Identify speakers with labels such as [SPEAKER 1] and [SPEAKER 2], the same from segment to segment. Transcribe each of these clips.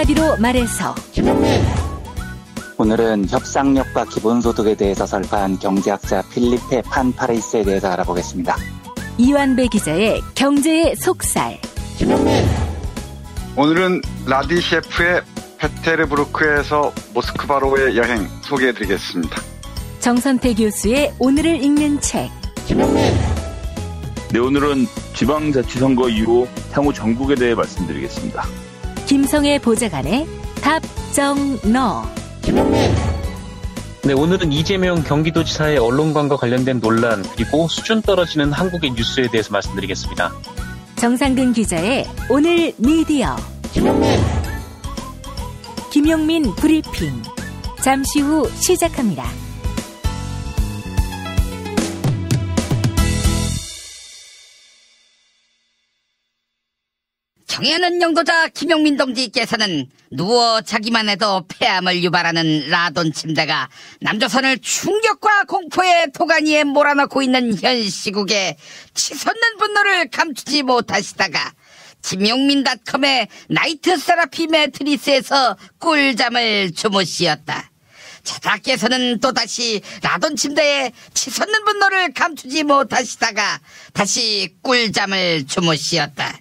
[SPEAKER 1] 한마디로 말해서
[SPEAKER 2] 오늘은 협상력과 기본소득에 대해서 설파한 경제학자 필리페 판파레이스에 대해서 알아보겠습니다.
[SPEAKER 1] 이완배 기자의 경제의 속살.
[SPEAKER 3] 오늘은 라디셰프의 페테르부르크에서 모스크바로의 여행 소개해드리겠습니다.
[SPEAKER 1] 정선태 교수의 오늘을 읽는 책.
[SPEAKER 4] 네, 오늘은 지방자치선거 이후 향후 전국에 대해 말씀드리겠습니다.
[SPEAKER 1] 김성애 보좌관의 답정너.
[SPEAKER 5] 네, 오늘은 이재명 경기도지사의 언론관과 관련된 논란 그리고 수준 떨어지는 한국의 뉴스에 대해서 말씀드리겠습니다.
[SPEAKER 1] 정상근 기자의 오늘 미디어. 김용민 브리핑. 잠시 후 시작합니다.
[SPEAKER 6] 정의하는 영도자 김용민 동지께서는 누워 자기만 해도 폐암을 유발하는 라돈 침대가 남조선을 충격과 공포의 도가니에 몰아넣고 있는 현 시국에 치솟는 분노를 감추지 못하시다가 김용민닷컴의 나이트 세라피 매트리스에서 꿀잠을 주무시었다. 자다께서는 또다시 라돈 침대에 치솟는 분노를 감추지 못하시다가 다시 꿀잠을 주무시었다.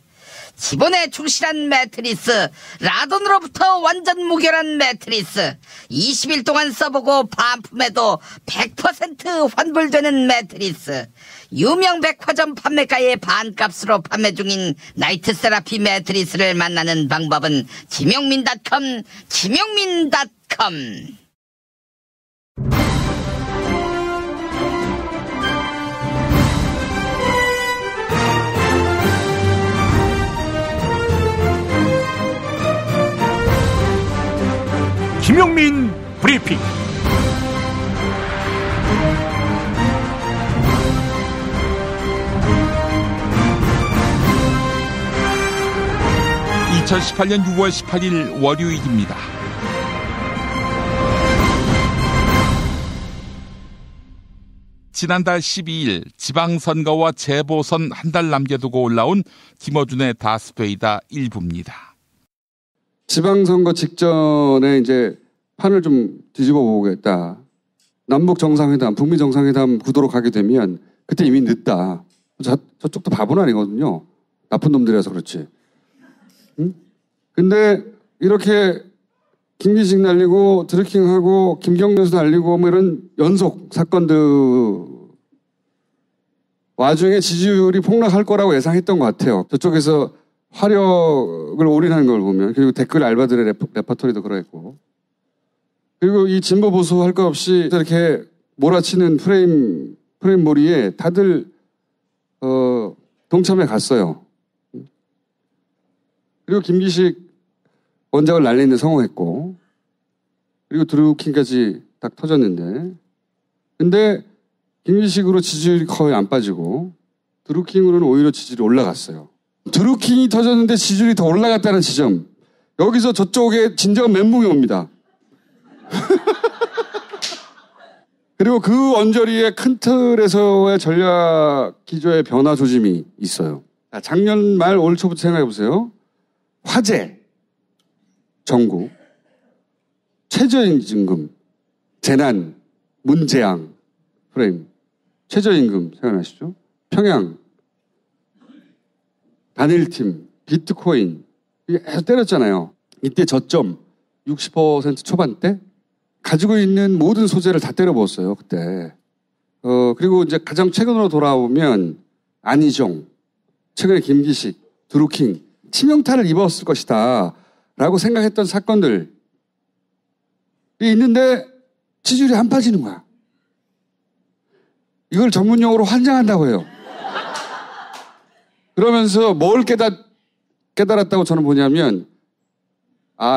[SPEAKER 6] 기본에 충실한 매트리스, 라돈으로부터 완전 무결한 매트리스, 20일 동안 써보고 반품해도 100% 환불되는 매트리스, 유명 백화점 판매가의 반값으로 판매 중인 나이트 세라피 매트리스를 만나는 방법은 김용민닷컴.
[SPEAKER 7] 김용민 브리핑. (2018년 6월 18일) 월요일입니다. 지난달 12일 지방선거와 재보선 한 달 남겨두고 올라온 김어준의 다스페이다 일부입니다.
[SPEAKER 8] 지방선거 직전에 이제 판을 좀 뒤집어 보겠다. 남북 정상회담, 북미 정상회담 구도로 가게 되면 그때 이미 늦다. 저쪽도 바보는 아니거든요. 나쁜 놈들이라서 그렇지. 응? 근데 이렇게 김기식 날리고 드루킹하고 김경련수 날리고 뭐 이런 연속 사건들 와중에 지지율이 폭락할 거라고 예상했던 것 같아요. 저쪽에서 화력을 올인하는 걸 보면, 그리고 댓글 알바들의 레퍼토리도 그러했고, 그리고 이 진보 보수 할 것 없이 이렇게 몰아치는 프레임몰이에 다들 동참해 갔어요. 그리고 김기식 원작을 날리는데 성공했고, 그리고 드루킹까지 딱 터졌는데, 근데 김기식으로 지지율이 거의 안 빠지고 드루킹으로는 오히려 지지율이 올라갔어요. 드루킹이 터졌는데 지지율이 더 올라갔다는 지점. 여기서 저쪽에 진정한 멘붕이 옵니다. 그리고 그 언저리의 큰 틀에서의 전략 기조의 변화 조짐이 있어요. 작년 말 올 초부터 생각해보세요. 화재, 전국, 최저임금, 재난, 문재앙, 프레임, 최저임금 생각나시죠? 평양, 단일팀, 비트코인, 이게 계속 때렸잖아요. 이때 저점 60% 초반대 가지고 있는 모든 소재를 다 때려부었어요, 그때. 그리고 이제 가장 최근으로 돌아오면 안희정, 최근에 김기식, 드루킹, 치명타를 입었을 것이다 라고 생각했던 사건들이 있는데 지지율이 안 빠지는 거야. 이걸 전문용어로 환장한다고 해요. 그러면서 뭘 깨달았다고 저는 보냐면,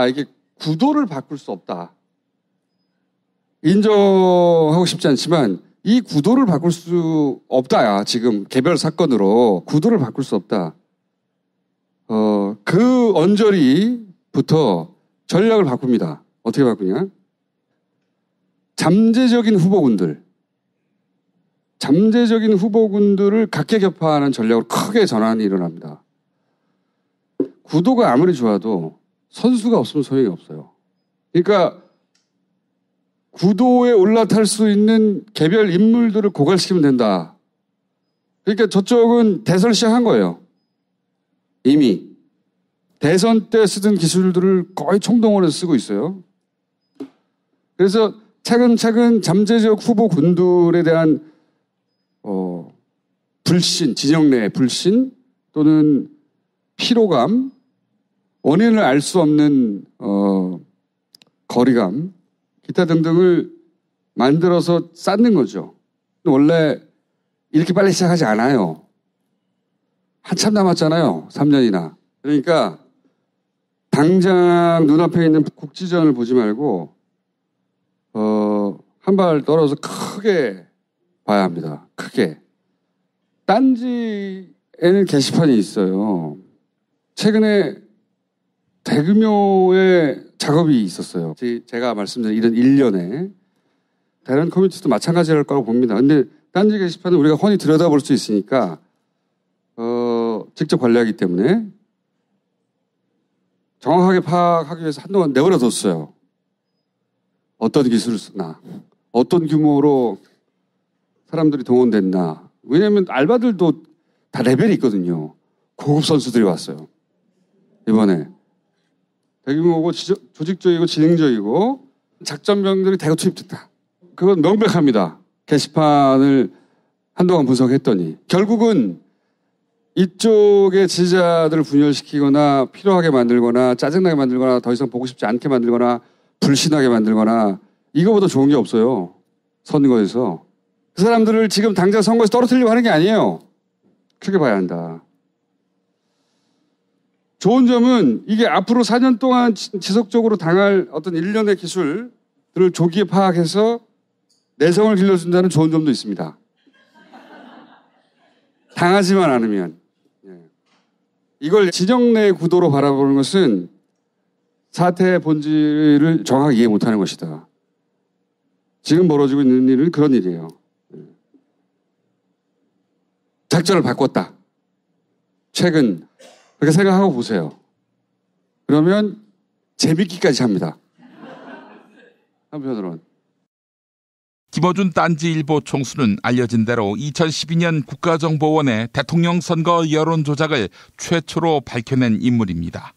[SPEAKER 8] 이게 구도를 바꿀 수 없다. 인정하고 싶지 않지만 이 구도를 바꿀 수 없다. 지금 개별 사건으로 구도를 바꿀 수 없다. 그 언저리부터 전략을 바꿉니다. 어떻게 바꾸냐? 잠재적인 후보군들을 각계격파하는 전략으로 크게 전환이 일어납니다. 구도가 아무리 좋아도 선수가 없으면 소용이 없어요. 그러니까 구도에 올라탈 수 있는 개별 인물들을 고갈시키면 된다. 그러니까 저쪽은 대선을 시작한 거예요. 이미. 대선 때 쓰던 기술들을 거의 총동원해서 쓰고 있어요. 그래서 차근차근 잠재적 후보 군들에 대한 불신, 진영 내 불신 또는 피로감, 원인을 알 수 없는 거리감, 기타 등등을 만들어서 쌓는 거죠. 원래 이렇게 빨리 시작하지 않아요. 한참 남았잖아요. 3년이나. 그러니까 당장 눈앞에 있는 국지전을 보지 말고 한 발 떨어져서 크게 봐야 합니다. 크게. 딴지에는 게시판이 있어요. 최근에 대규모의 작업이 있었어요. 제가 말씀드린 이런 일련에 다른 커뮤니티도 마찬가지일 거라고 봅니다. 근데 딴지 게시판은 우리가 훤히 들여다볼 수 있으니까 직접 관리하기 때문에 정확하게 파악하기 위해서 한동안 내버려뒀어요. 어떤 기술을 쓰나, 어떤 규모로 사람들이 동원됐나. 왜냐하면 알바들도 다 레벨이 있거든요. 고급 선수들이 왔어요. 이번에. 대규모고 조직적이고 지능적이고 작전병들이 대거 투입됐다. 그건 명백합니다. 게시판을 한동안 분석했더니. 결국은 이쪽의 지지자들을 분열시키거나 필요하게 만들거나 짜증나게 만들거나 더 이상 보고 싶지 않게 만들거나 불신하게 만들거나 이거보다 좋은 게 없어요. 선거에서. 그 사람들을 지금 당장 선거에서 떨어뜨리려고 하는 게 아니에요. 크게 봐야 한다. 좋은 점은 이게 앞으로 4년 동안 지속적으로 당할 어떤 일련의 기술들을 조기에 파악해서 내성을 길러준다는 좋은 점도 있습니다. 당하지만 않으면. 이걸 진영 내 구도로 바라보는 것은 사태의 본질을 정확하게 이해 못하는 것이다. 지금 벌어지고 있는 일은 그런 일이에요. 작전을 바꿨다. 최근 그렇게 생각하고 보세요. 그러면 재밌기까지 합니다. 한편으로는.
[SPEAKER 7] 김어준 딴지일보 총수는 알려진 대로 2012년 국가정보원의 대통령 선거 여론 조작을 최초로 밝혀낸 인물입니다.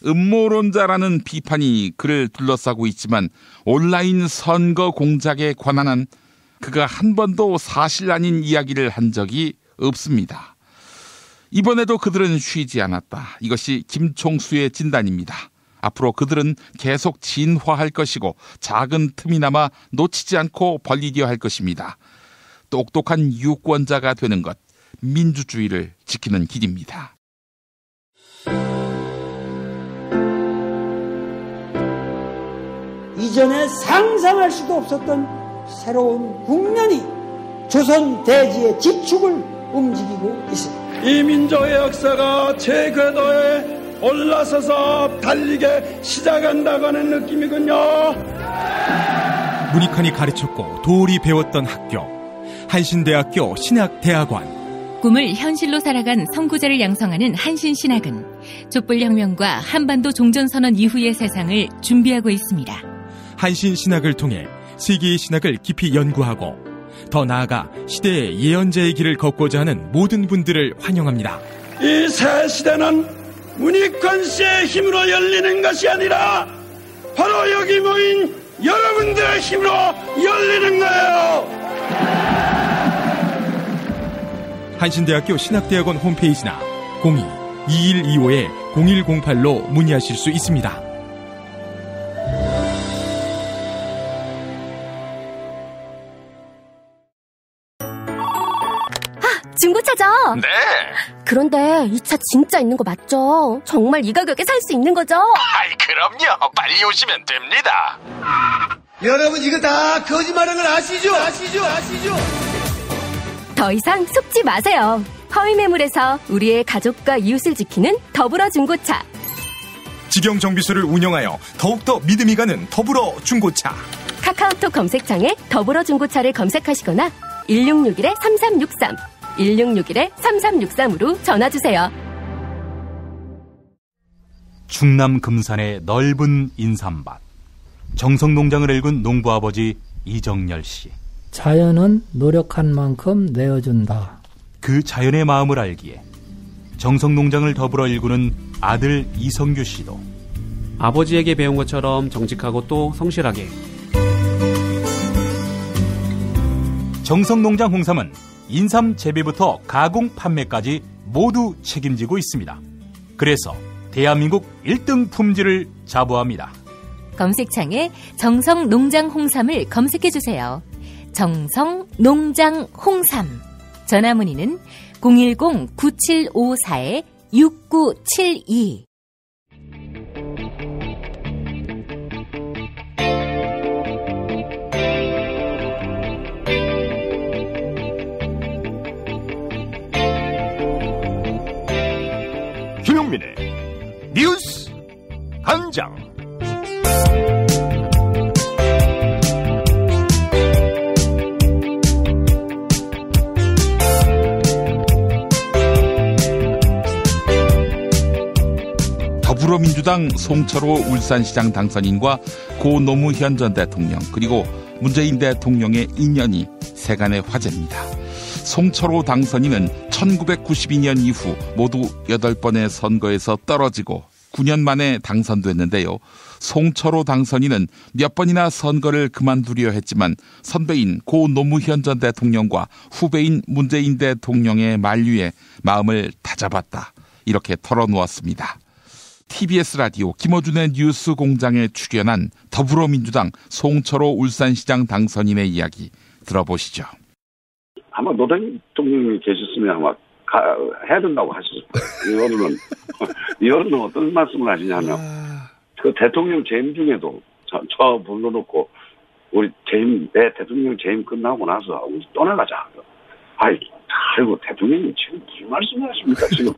[SPEAKER 7] 음모론자라는 비판이 그를 둘러싸고 있지만 온라인 선거 공작에 관한은 그가 한 번도 사실 아닌 이야기를 한 적이 없습니다. 이번에도 그들은 쉬지 않았다. 이것이 김 총수의 진단입니다. 앞으로 그들은 계속 진화할 것이고 작은 틈이나마 놓치지 않고 벌리려 할 것입니다. 똑똑한 유권자가 되는 것, 민주주의를 지키는 길입니다.
[SPEAKER 9] 이전에 상상할 수도 없었던 새로운 국면이 조선 대지의 지축을 움직이고 있습니다.
[SPEAKER 10] 이 민족의 역사가 제 궤도에 올라서서 달리게 시작한다고 하는 느낌이군요.
[SPEAKER 11] 문익환이 가르쳤고 도울이 배웠던 학교, 한신대학교 신학대학원.
[SPEAKER 1] 꿈을 현실로 살아간 선구자를 양성하는 한신신학은 촛불혁명과 한반도 종전선언 이후의 세상을 준비하고 있습니다.
[SPEAKER 11] 한신신학을 통해 세계의 신학을 깊이 연구하고 더 나아가 시대의 예언자의 길을 걷고자 하는 모든 분들을 환영합니다.
[SPEAKER 10] 이 새 시대는 문익환 씨의 힘으로 열리는 것이 아니라 바로 여기 모인 여러분들의 힘으로 열리는 거예요.
[SPEAKER 11] 한신대학교 신학대학원 홈페이지나 02-2125-0108로 문의하실 수 있습니다.
[SPEAKER 12] 중고차죠?
[SPEAKER 13] 네.
[SPEAKER 12] 그런데 이 차 진짜 있는 거 맞죠? 정말 이 가격에 살 수 있는 거죠?
[SPEAKER 13] 아이, 그럼요. 빨리 오시면 됩니다.
[SPEAKER 10] 여러분 이거 다 거짓말하는 걸 아시죠?
[SPEAKER 12] 더 이상 속지 마세요. 허위 매물에서 우리의 가족과 이웃을 지키는 더불어 중고차.
[SPEAKER 11] 직영 정비소를 운영하여 더욱더 믿음이 가는 더불어 중고차.
[SPEAKER 12] 카카오톡 검색창에 더불어 중고차를 검색하시거나 1661-3363 1661-3363으로 전화주세요.
[SPEAKER 14] 충남 금산의 넓은 인삼밭. 정성농장을 일군 농부아버지 이정열 씨.
[SPEAKER 15] 자연은 노력한 만큼 내어준다.
[SPEAKER 14] 그 자연의 마음을 알기에 정성농장을 더불어 일구는 아들 이성규 씨도
[SPEAKER 16] 아버지에게 배운 것처럼 정직하고 또 성실하게.
[SPEAKER 14] 정성농장 홍삼은 인삼 재배부터 가공 판매까지 모두 책임지고 있습니다. 그래서 대한민국 1등 품질을 자부합니다.
[SPEAKER 1] 검색창에 정성농장 홍삼을 검색해주세요. 정성농장 홍삼. 전화문의는 010-9754-6972.
[SPEAKER 13] 김용민의 뉴스 간장.
[SPEAKER 7] 더불어민주당 송철호 울산시장 당선인과 고 노무현 전 대통령 그리고 문재인 대통령의 인연이 세간의 화제입니다. 송철호 당선인은 1992년 이후 모두 8번의 선거에서 떨어지고 9년 만에 당선됐는데요. 송철호 당선인은 몇 번이나 선거를 그만두려 했지만 선배인 고 노무현 전 대통령과 후배인 문재인 대통령의 만류에 마음을 다잡았다. 이렇게 털어놓았습니다. TBS 라디오 김어준의 뉴스 공장에 출연한 더불어민주당 송철호 울산시장 당선인의 이야기 들어보시죠.
[SPEAKER 17] 아마 노무현 대통령이 계셨으면 아마 해야 된다고 하셨을 거예요. 이거는 어떤 말씀을 하시냐면 그 대통령 재임 중에도 저 불러놓고 우리 내 대통령 재임 끝나고 나서 우리 떠나가자. 아이고 대통령이 지금 무슨 말씀을 하십니까 지금?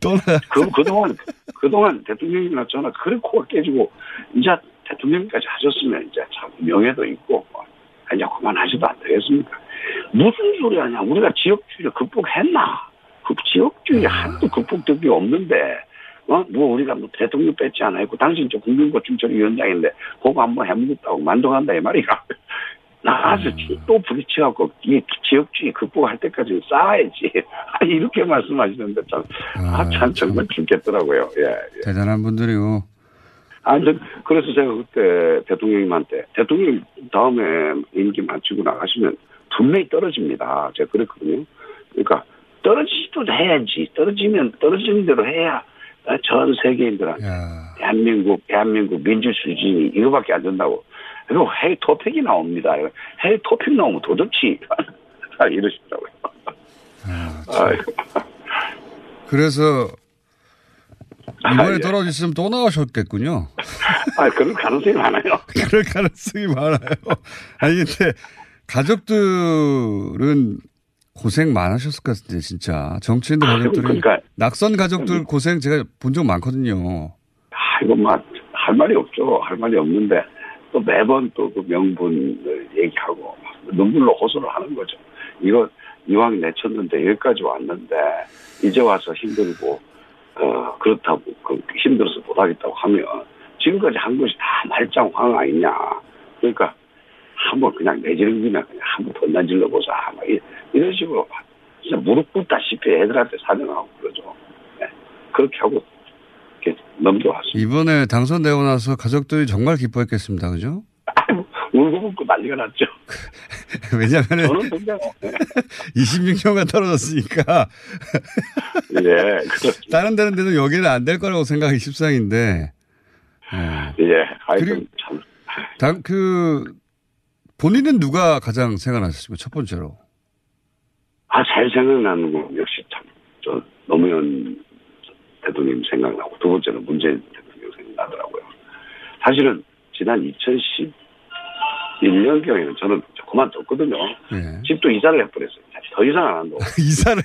[SPEAKER 17] 그동안 대통령이나 저나 그래 코가 깨지고 이제 대통령까지 하셨으면 이제 참 명예도 있고 이제 그만하셔도 안 되겠습니까? 무슨 소리 하냐? 우리가 지역주의를 극복했나? 그 지역주의 한도 극복된 게 없는데 우리가 대통령 뺏지 않았고 당신 저 국민고충처리위원장인데 그거 한번 해먹었다고 만족한다 이 말이야. 나가서 또 부딪혀갖고 이 지역주의 극복할 때까지 쌓아야지. 이렇게 말씀하시는데 참 정말 죽겠더라고요. 예.
[SPEAKER 8] 대단한 분들이요.
[SPEAKER 17] 그래서 제가 그때 대통령님한테 대통령 다음에 임기 마치고 나가시면 분명히 떨어집니다. 제가 그랬거든요. 그러니까 떨어지도 해야지. 떨어지는 대로 해야 전 세계인들한테 대한민국 민주 수준이 이거밖에 안 된다고. 그리고 해외 토픽이 나옵니다. 해외 토픽 나오면 도덕치 이러시더라고요.
[SPEAKER 8] 그래서 이번에 떨어지시면 또 나오셨겠군요.
[SPEAKER 17] 그럴 가능성이 많아요.
[SPEAKER 8] 그럴 가능성이 많아요. 아니 근데 가족들은 고생 많으셨을 것 같은데 진짜 정치인들 가족들은 그러니까, 낙선 가족들 고생 제가 본 적 많거든요.
[SPEAKER 17] 이거 할 말이 없죠. 할 말이 없는데 또 매번 또 그 명분을 얘기하고 눈물로 호소를 하는 거죠. 이거 이왕 내쳤는데 여기까지 왔는데 이제 와서 힘들고 그렇다고 힘들어서 못하겠다고 하면 지금까지 한 것이 다 말짱황 아니냐. 그러니까 한번 그냥 내지는 그냥 한번 더 난질러보자. 이런 식으로 진짜 무릎 꿇다시피 애들한테 사정하고 그러죠. 네. 그렇게 하고 이렇게 넘겨왔습니다.
[SPEAKER 8] 이번에 당선되고 나서 가족들이 정말 기뻐했겠습니다. 그죠?
[SPEAKER 17] 울고 먹고 난리가 났죠.
[SPEAKER 8] 왜냐하면 26년간 떨어졌으니까.
[SPEAKER 17] 예, 그렇죠.
[SPEAKER 8] 다른 데는 여기는 안 될 거라고 생각이 십상인데.
[SPEAKER 17] 그리고
[SPEAKER 8] 참. 본인은 누가 가장 생각나셨습니까? 첫 번째로.
[SPEAKER 17] 잘 생각나는 건 역시 노무현 대통령 생각나고 두 번째는 문재인 대통령 생각나더라고요. 사실은 지난 2011년경에는 저는 그만뒀거든요. 네. 집도 이사를 해버렸어요. 더 이상 안 한다고.
[SPEAKER 8] 이사를?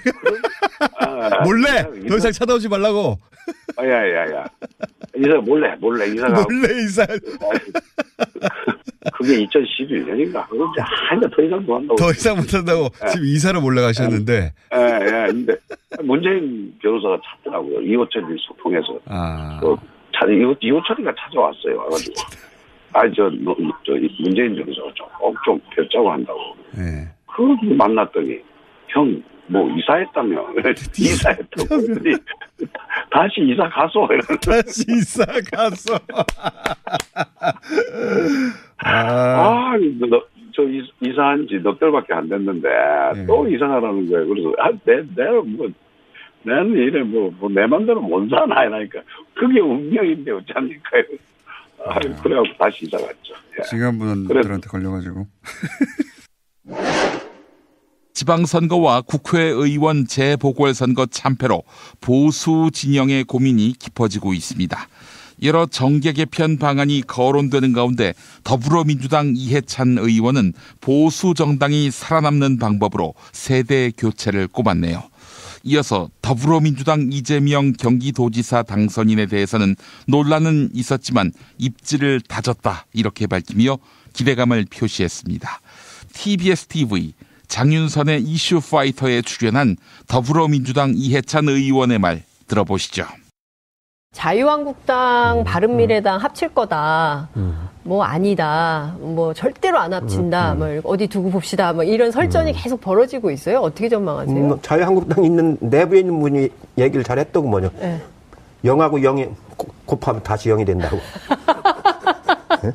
[SPEAKER 8] 몰래? 더 이상 찾아오지 말라고?
[SPEAKER 17] 야야야. 이사 몰래 이사가.
[SPEAKER 8] 몰래 이사.
[SPEAKER 17] 그게 2011년인가? 그런데 더 이상 못 한다고.
[SPEAKER 8] 더 이상 못 한다고. 지금 이사를 몰래 가셨는데.
[SPEAKER 17] 근데 문재인 변호사가 찾더라고요. 이호철 소통해서. 이호철이가 찾아왔어요. 와가지고. 문재인 쪽에서 좀 뵙자고 한다고.
[SPEAKER 18] 네.
[SPEAKER 17] 그걸 만났더니, 형, 이사했다며. 이사했다고. 다시 이사 가소.
[SPEAKER 18] 다시 이사 가소.
[SPEAKER 17] 이사한 지 넉 달밖에 안 됐는데, 또 이사 가라는 거예요. 그래서, 나는 이래 내 맘대로 못 사나 이러니까 그게 운명인데 어쩝니까? 그래갖고 다시 이사 갔죠.
[SPEAKER 18] 지간분들한테 걸려가지고.
[SPEAKER 7] 지방선거와 국회의원 재보궐선거 참패로 보수 진영의 고민이 깊어지고 있습니다. 여러 정계 개편 방안이 거론되는 가운데 더불어민주당 이해찬 의원은 보수 정당이 살아남는 방법으로 세대 교체를 꼽았네요. 이어서 더불어민주당 이재명 경기도지사 당선인에 대해서는 논란은 있었지만 입지를 다졌다 이렇게 밝히며 기대감을 표시했습니다. TBS TV 장윤선의 이슈 파이터에 출연한 더불어민주당 이해찬 의원의 말 들어보시죠.
[SPEAKER 19] 자유한국당, 바른미래당 합칠 거다. 아니다. 절대로 안 합친다. 어디 두고 봅시다. 이런 설전이 계속 벌어지고 있어요. 어떻게 전망하세요?
[SPEAKER 20] 자유한국당 있는 내부에 있는 분이 얘기를 잘했더고 뭐죠. 네. 0하고 0이 곱하면 다시 0이 된다고. 네?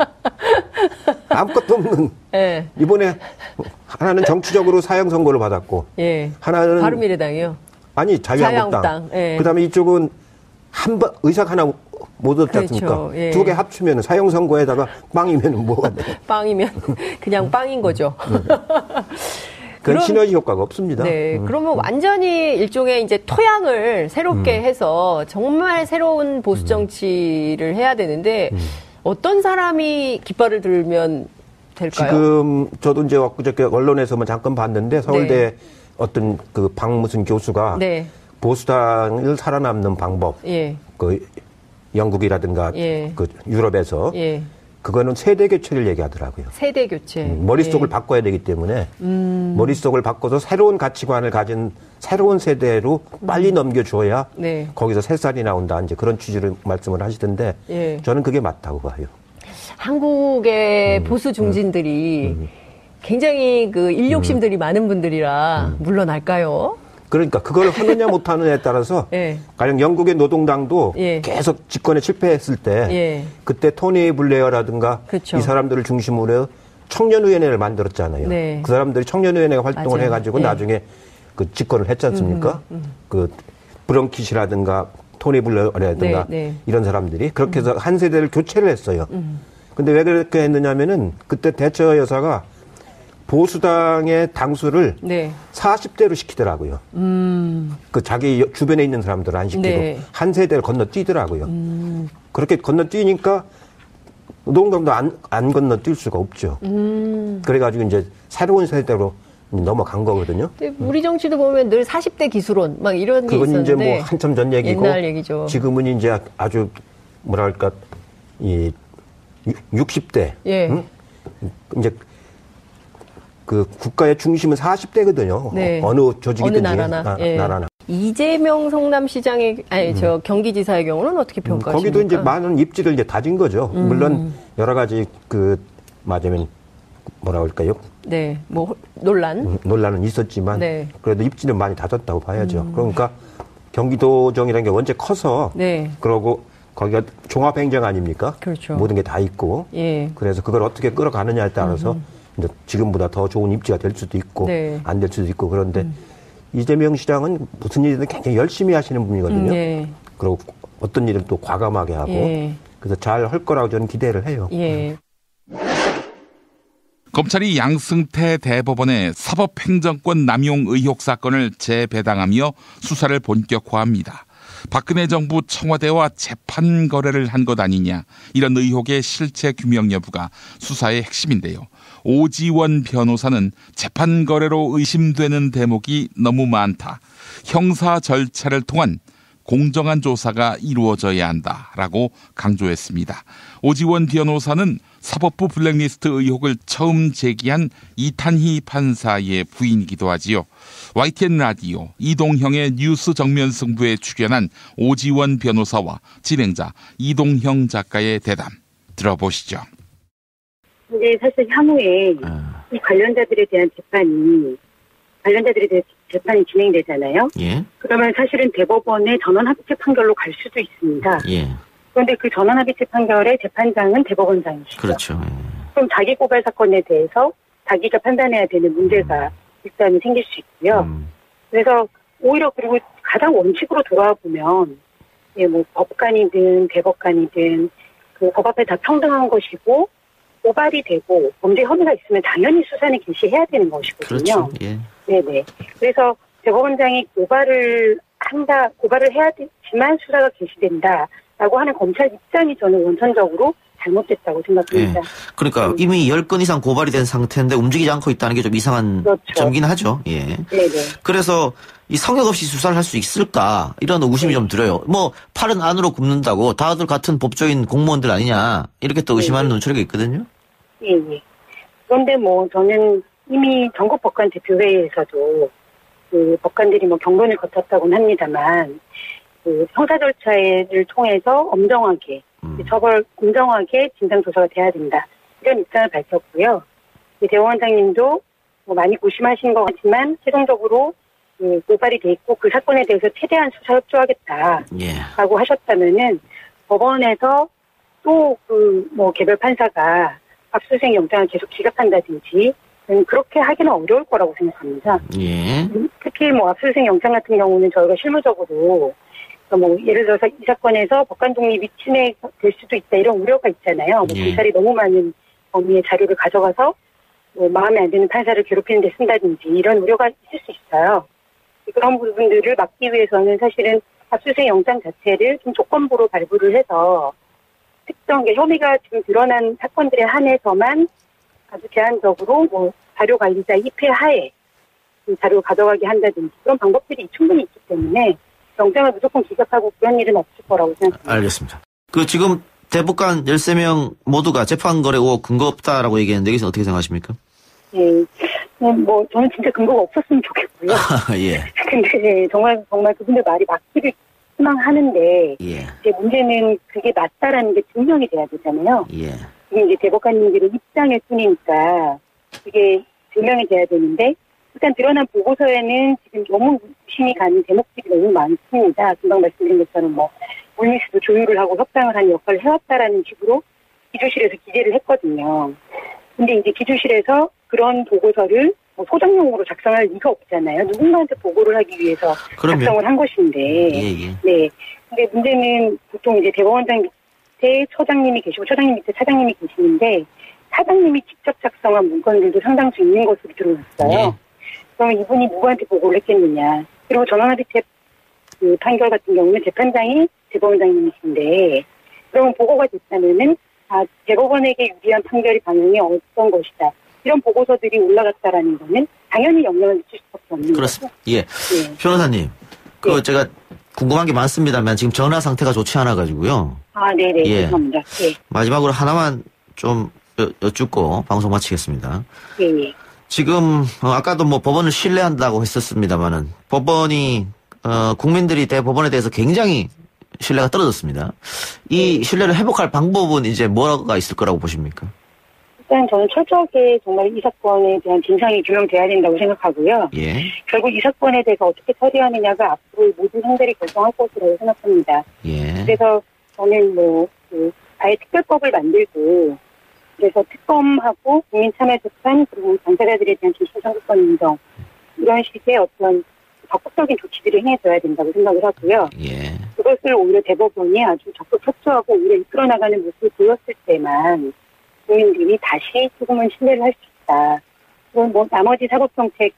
[SPEAKER 20] 아무것도 없는. 네. 이번에 하나는 정치적으로 사형 선고를 받았고, 하나는
[SPEAKER 19] 바른미래당이요.
[SPEAKER 20] 아니 자유한국당. 네. 그다음에 이쪽은 의석 하나 못 얻지 않습니까? 그렇죠. 예. 두 개 합치면 사형 선고에다가 빵이면 뭐가 돼?
[SPEAKER 19] 빵이면 그냥 빵인 거죠.
[SPEAKER 20] 그런 시너지 효과가 없습니다.
[SPEAKER 19] 네. 그러면 완전히 일종의 이제 토양을 새롭게 해서 정말 새로운 보수 정치를 해야 되는데 어떤 사람이 깃발을 들면 될까요?
[SPEAKER 20] 지금 저도 이제 엊그저께 언론에서만 잠깐 봤는데 서울대 어떤 박무순 교수가 보수당을 살아남는 방법, 영국이라든가 유럽에서 그거는 세대 교체를 얘기하더라고요.
[SPEAKER 19] 세대 교체.
[SPEAKER 20] 머릿속을 바꿔야 되기 때문에 머릿속을 바꿔서 새로운 가치관을 가진 새로운 세대로 빨리 넘겨줘야 거기서 새살이 나온다. 이제 그런 취지로 말씀을 하시던데 저는 그게 맞다고 봐요.
[SPEAKER 19] 한국의 보수 중진들이 굉장히 일욕심들이 많은 분들이라 물러날까요?
[SPEAKER 20] 그러니까 그걸 하느냐 못하느냐에 따라서 가령 영국의 노동당도 계속 집권에 실패했을 때 그때 토니 블레어라든가 이 사람들을 중심으로 청년위원회를 만들었잖아요. 그 사람들이 청년위원회가 활동을 해가지고 나중에 집권을 했지 않습니까? 브런킷이라든가 토니 블레어라든가 이런 사람들이 그렇게 해서 한 세대를 교체를 했어요. 근데 왜 그렇게 했느냐면은 그때 대처 여사가 보수당의 당수를 40대로 시키더라고요. 자기 주변에 있는 사람들을 안 시키고 한 세대를 건너뛰더라고요. 그렇게 건너뛰니까 노동당도 안 건너뛸 수가 없죠. 그래가지고 이제 새로운 세대로 넘어간 거거든요.
[SPEAKER 19] 우리 정치도 보면 늘 40대 기술론 막 이런 게 있었는데
[SPEAKER 20] 그건 이제 한참 전 얘기고
[SPEAKER 19] 옛날 얘기죠.
[SPEAKER 20] 지금은 이제 아주 뭐랄까 60대 이제 국가의 중심은 40대거든요. 어느 조직이든지.
[SPEAKER 19] 어느 나라나.
[SPEAKER 20] 나라나.
[SPEAKER 19] 이재명 성남시장의, 경기지사의 경우는 어떻게 평가하십니까?
[SPEAKER 20] 거기도 이제 많은 입지를 이제 다진 거죠. 물론 여러 가지 맞으면 뭐라 그럴까요? 논란은 있었지만 그래도 입지는 많이 다졌다고 봐야죠. 그러니까 경기도정이라는 게 원체 커서 그러고 거기가 종합행정 아닙니까?
[SPEAKER 19] 그렇죠.
[SPEAKER 20] 모든 게 다 있고 그래서 그걸 어떻게 끌어가느냐에 따라서 이제 지금보다 더 좋은 입지가 될 수도 있고 안 될 수도 있고 그런데 이재명 시장은 무슨 일이든 굉장히 열심히 하시는 분이거든요. 그리고 어떤 일은 또 과감하게 하고 그래서 잘 할 거라고 저는 기대를 해요.
[SPEAKER 7] 검찰이 양승태 대법원의 사법행정권 남용 의혹 사건을 재배당하며 수사를 본격화합니다. 박근혜 정부 청와대와 재판 거래를 한 것 아니냐 이런 의혹의 실체 규명 여부가 수사의 핵심인데요. 오지원 변호사는 재판 거래로 의심되는 대목이 너무 많다. 형사 절차를 통한 공정한 조사가 이루어져야 한다라고 강조했습니다. 오지원 변호사는 사법부 블랙리스트 의혹을 처음 제기한 이탄희 판사의 부인이기도 하지요. YTN 라디오 이동형의 뉴스 정면 승부에 출연한 오지원 변호사와 진행자 이동형 작가의 대담 들어보시죠.
[SPEAKER 21] 근데 사실 향후에 이 관련자들에 대한 재판이 진행되잖아요.
[SPEAKER 22] 예.
[SPEAKER 21] 그러면 사실은 대법원의 전원합의체 판결로 갈 수도 있습니다.
[SPEAKER 22] 예.
[SPEAKER 21] 그런데 그 전원합의체 판결의 재판장은 대법원장이시죠.
[SPEAKER 22] 그렇죠. 예.
[SPEAKER 21] 그럼 자기 고발 사건에 대해서 자기가 판단해야 되는 문제가 일단 생길 수 있고요. 그래서 오히려 그리고 가장 원칙으로 돌아와 보면 뭐 법관이든 대법관이든 그 법 앞에 다 평등한 것이고 고발이 되고 범죄 혐의가 있으면 당연히 수사는 개시해야 되는 것이거든요.
[SPEAKER 22] 그렇죠. 예.
[SPEAKER 21] 네네. 그래서 대법원장이 고발을 해야 되지만 수사가 개시된다라고 하는 검찰 입장이 저는 원천적으로 잘못됐다고 생각합니다.
[SPEAKER 22] 예. 그러니까 이미 10건 이상 고발이 된 상태인데 움직이지 않고 있다는 게 좀 이상한
[SPEAKER 21] 그렇죠.
[SPEAKER 22] 점이긴 하죠. 예.
[SPEAKER 21] 네네.
[SPEAKER 22] 그래서 이 성역 없이 수사를 할 수 있을까 이런 의구심이 좀 들어요. 뭐 팔은 안으로 굽는다고 다들 같은 법조인 공무원들 아니냐 이렇게 또 의심하는 눈초리가 있거든요.
[SPEAKER 21] 예. 그런데 뭐 저는 이미 전국 법관 대표회의에서도 그 법관들이 뭐 경론을 거쳤다고는 합니다만 그 형사 절차를 통해서 엄정하게 공정하게 진상조사가 돼야 된다 이런 입장을 밝혔고요. 대법원장님도 뭐 많이 고심하신 것 같지만 최종적으로 고발이 돼 있고 그 사건에 대해서 최대한 수사 협조하겠다라고 하셨다면은 법원에서 또 그 뭐 개별 판사가 압수수색 영장을 계속 기각한다든지 그렇게 하기는 어려울 거라고 생각합니다.
[SPEAKER 22] 예.
[SPEAKER 21] 특히 뭐 압수수색 영장 같은 경우는 저희가 실무적으로 뭐 예를 들어서 이 사건에서 법관 독립이 침해될 수도 있다 이런 우려가 있잖아요. 뭐 검찰이 너무 많은 범위의 자료를 가져가서 뭐 마음에 안 드는 판사를 괴롭히는 데 쓴다든지 이런 우려가 있을 수 있어요. 그런 부분들을 막기 위해서는 사실은 압수수색 영장 자체를 좀 조건부로 발부를 해서 특정 혐의가 지금 드러난 사건들에 한해서만 아주 제한적으로 뭐 자료 관리자 입회 하에 자료를 가져가게 한다든지 그런 방법들이 충분히 있기 때문에 영장을 무조건 기각하고 그런 일은 없을 거라고 생각합니다.
[SPEAKER 22] 알겠습니다. 그 지금 대법관 13명 모두가 재판거래 의혹 근거 없다라고 얘기했는데 여기서 어떻게 생각하십니까?
[SPEAKER 21] 예. 뭐 저는 진짜 근거가 없었으면 좋겠고요.
[SPEAKER 22] 예.
[SPEAKER 21] 근데 정말 그분들 말이 맞기를 희망하는데
[SPEAKER 22] 예.
[SPEAKER 21] 이제 문제는 그게 맞다라는 게 증명이 돼야 되잖아요.
[SPEAKER 22] 예.
[SPEAKER 21] 이게 이제 대법관님들의 입장일 뿐이니까 그게 증명이 돼야 되는데 일단 드러난 보고서에는 지금 너무 의심이 가는 대목들이 너무 많습니다. 금방 말씀드린 것처럼 뭐 물밑에서 조율을 하고 협상을 하는 역할을 해왔다라는 식으로 기조실에서 기재를 했거든요. 근데 이제 기조실에서 그런 보고서를 뭐 소장용으로 작성할 리가 없잖아요. 누군가한테 보고를 하기 위해서 작성을 한 것인데.
[SPEAKER 22] 예.
[SPEAKER 21] 네. 근데 문제는 보통 이제 대법원장 밑에 처장님이 계시고 처장님 밑에 차장님이 계시는데 차장님이 직접 작성한 문건들도 상당수 있는 것으로 들어왔어요.
[SPEAKER 22] 예.
[SPEAKER 21] 그러면 이분이 누구한테 보고를 했겠느냐. 그리고 전원합의체 그 판결 같은 경우는 재판장이 대법원장님이신데 그러면 보고가 됐다면은 대법원에게 유리한 판결이 방향이 어떤 것이다. 이런 보고서들이 올라갔다라는 거는 당연히 영향을 미칠 수밖에 없는
[SPEAKER 22] 그렇습니다. 거죠. 예. 변호사님, 제가 궁금한 게 많습니다만 지금 전화 상태가 좋지 않아 가지고요.
[SPEAKER 21] 네네.
[SPEAKER 22] 예.
[SPEAKER 21] 죄송합니다. 예.
[SPEAKER 22] 마지막으로 하나만 좀 여쭙고 방송 마치겠습니다.
[SPEAKER 21] 예.
[SPEAKER 22] 지금 아까도 뭐 법원을 신뢰한다고 했었습니다만은 법원이 국민들이 대법원에 대해서 굉장히 신뢰가 떨어졌습니다. 이 신뢰를 회복할 방법은 이제 뭐가 있을 거라고 보십니까?
[SPEAKER 21] 일단 저는 철저하게 정말 이 사건에 대한 진상이 규명돼야 된다고 생각하고요.
[SPEAKER 22] 예.
[SPEAKER 21] 결국 이 사건에 대해서 어떻게 처리하느냐가 앞으로 모든 형들이 결정할 것이라고 생각합니다.
[SPEAKER 22] 예.
[SPEAKER 21] 그래서 저는 아예 특별법을 만들고 그래서 특검하고 국민참여재판 그리고 당사자들에 대한 진실선고권 인정 이런 식의 어떤 적극적인 조치들을 행해줘야 된다고 생각을 하고요.
[SPEAKER 22] 예.
[SPEAKER 21] 그것을 오히려 대법원이 아주 적극 협조하고 오히려 이끌어나가는 모습을 보였을 때만 국민들이 다시 조금은 신뢰를 할 수 있다. 그런 나머지 사법정책에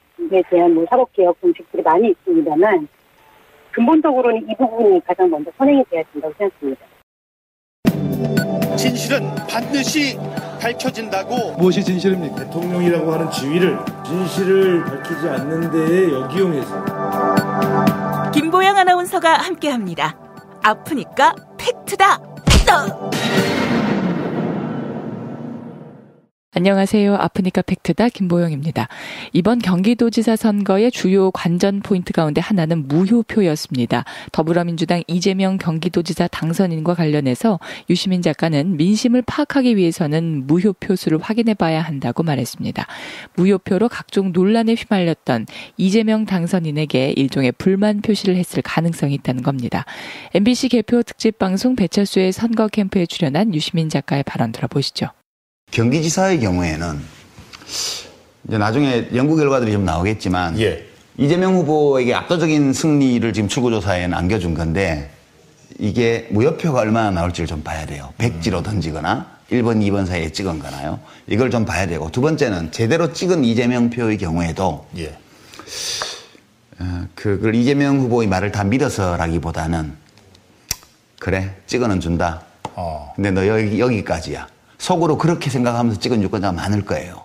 [SPEAKER 21] 대한 사법개혁 정책들이 많이 있습니다만 근본적으로는 이 부분이 가장 먼저 선행이 돼야 된다고 생각합니다.
[SPEAKER 23] 진실은 반드시 밝혀진다고.
[SPEAKER 24] 무엇이 진실입니까? 대통령이라고 하는 지위를 진실을 밝히지 않는 데에 역이용해서
[SPEAKER 2] 김보영 아나운서가 함께합니다. 아프니까 팩트다.
[SPEAKER 3] 안녕하세요. 아프니까 팩트다 김보영입니다. 이번 경기도지사 선거의 주요 관전 포인트 가운데 하나는 무효표였습니다. 더불어민주당 이재명 경기도지사 당선인과 관련해서 유시민 작가는 민심을 파악하기 위해서는 무효표 수를 확인해 봐야 한다고 말했습니다. 무효표로 각종 논란에 휘말렸던 이재명 당선인에게 일종의 불만 표시를 했을 가능성이 있다는 겁니다. MBC 개표 특집 방송 배철수의 선거 캠프에 출연한 유시민 작가의 발언 들어보시죠.
[SPEAKER 4] 경기지사의 경우에는 이제 나중에 연구 결과들이 좀 나오겠지만 이재명 후보에게 압도적인 승리를 지금 출구조사에 안겨준 건데 이게 무효표가 얼마나 나올지를 좀 봐야 돼요. 백지로 던지거나 1번, 2번 사이에 찍은 거나요. 이걸 좀 봐야 되고 두 번째는 제대로 찍은 이재명 표의 경우에도 그걸 이재명 후보의 말을 다 믿어서라기보다는 그래 찍어는 준다. 근데 너 여기까지야. 속으로 그렇게 생각하면서 찍은 유권자가 많을 거예요.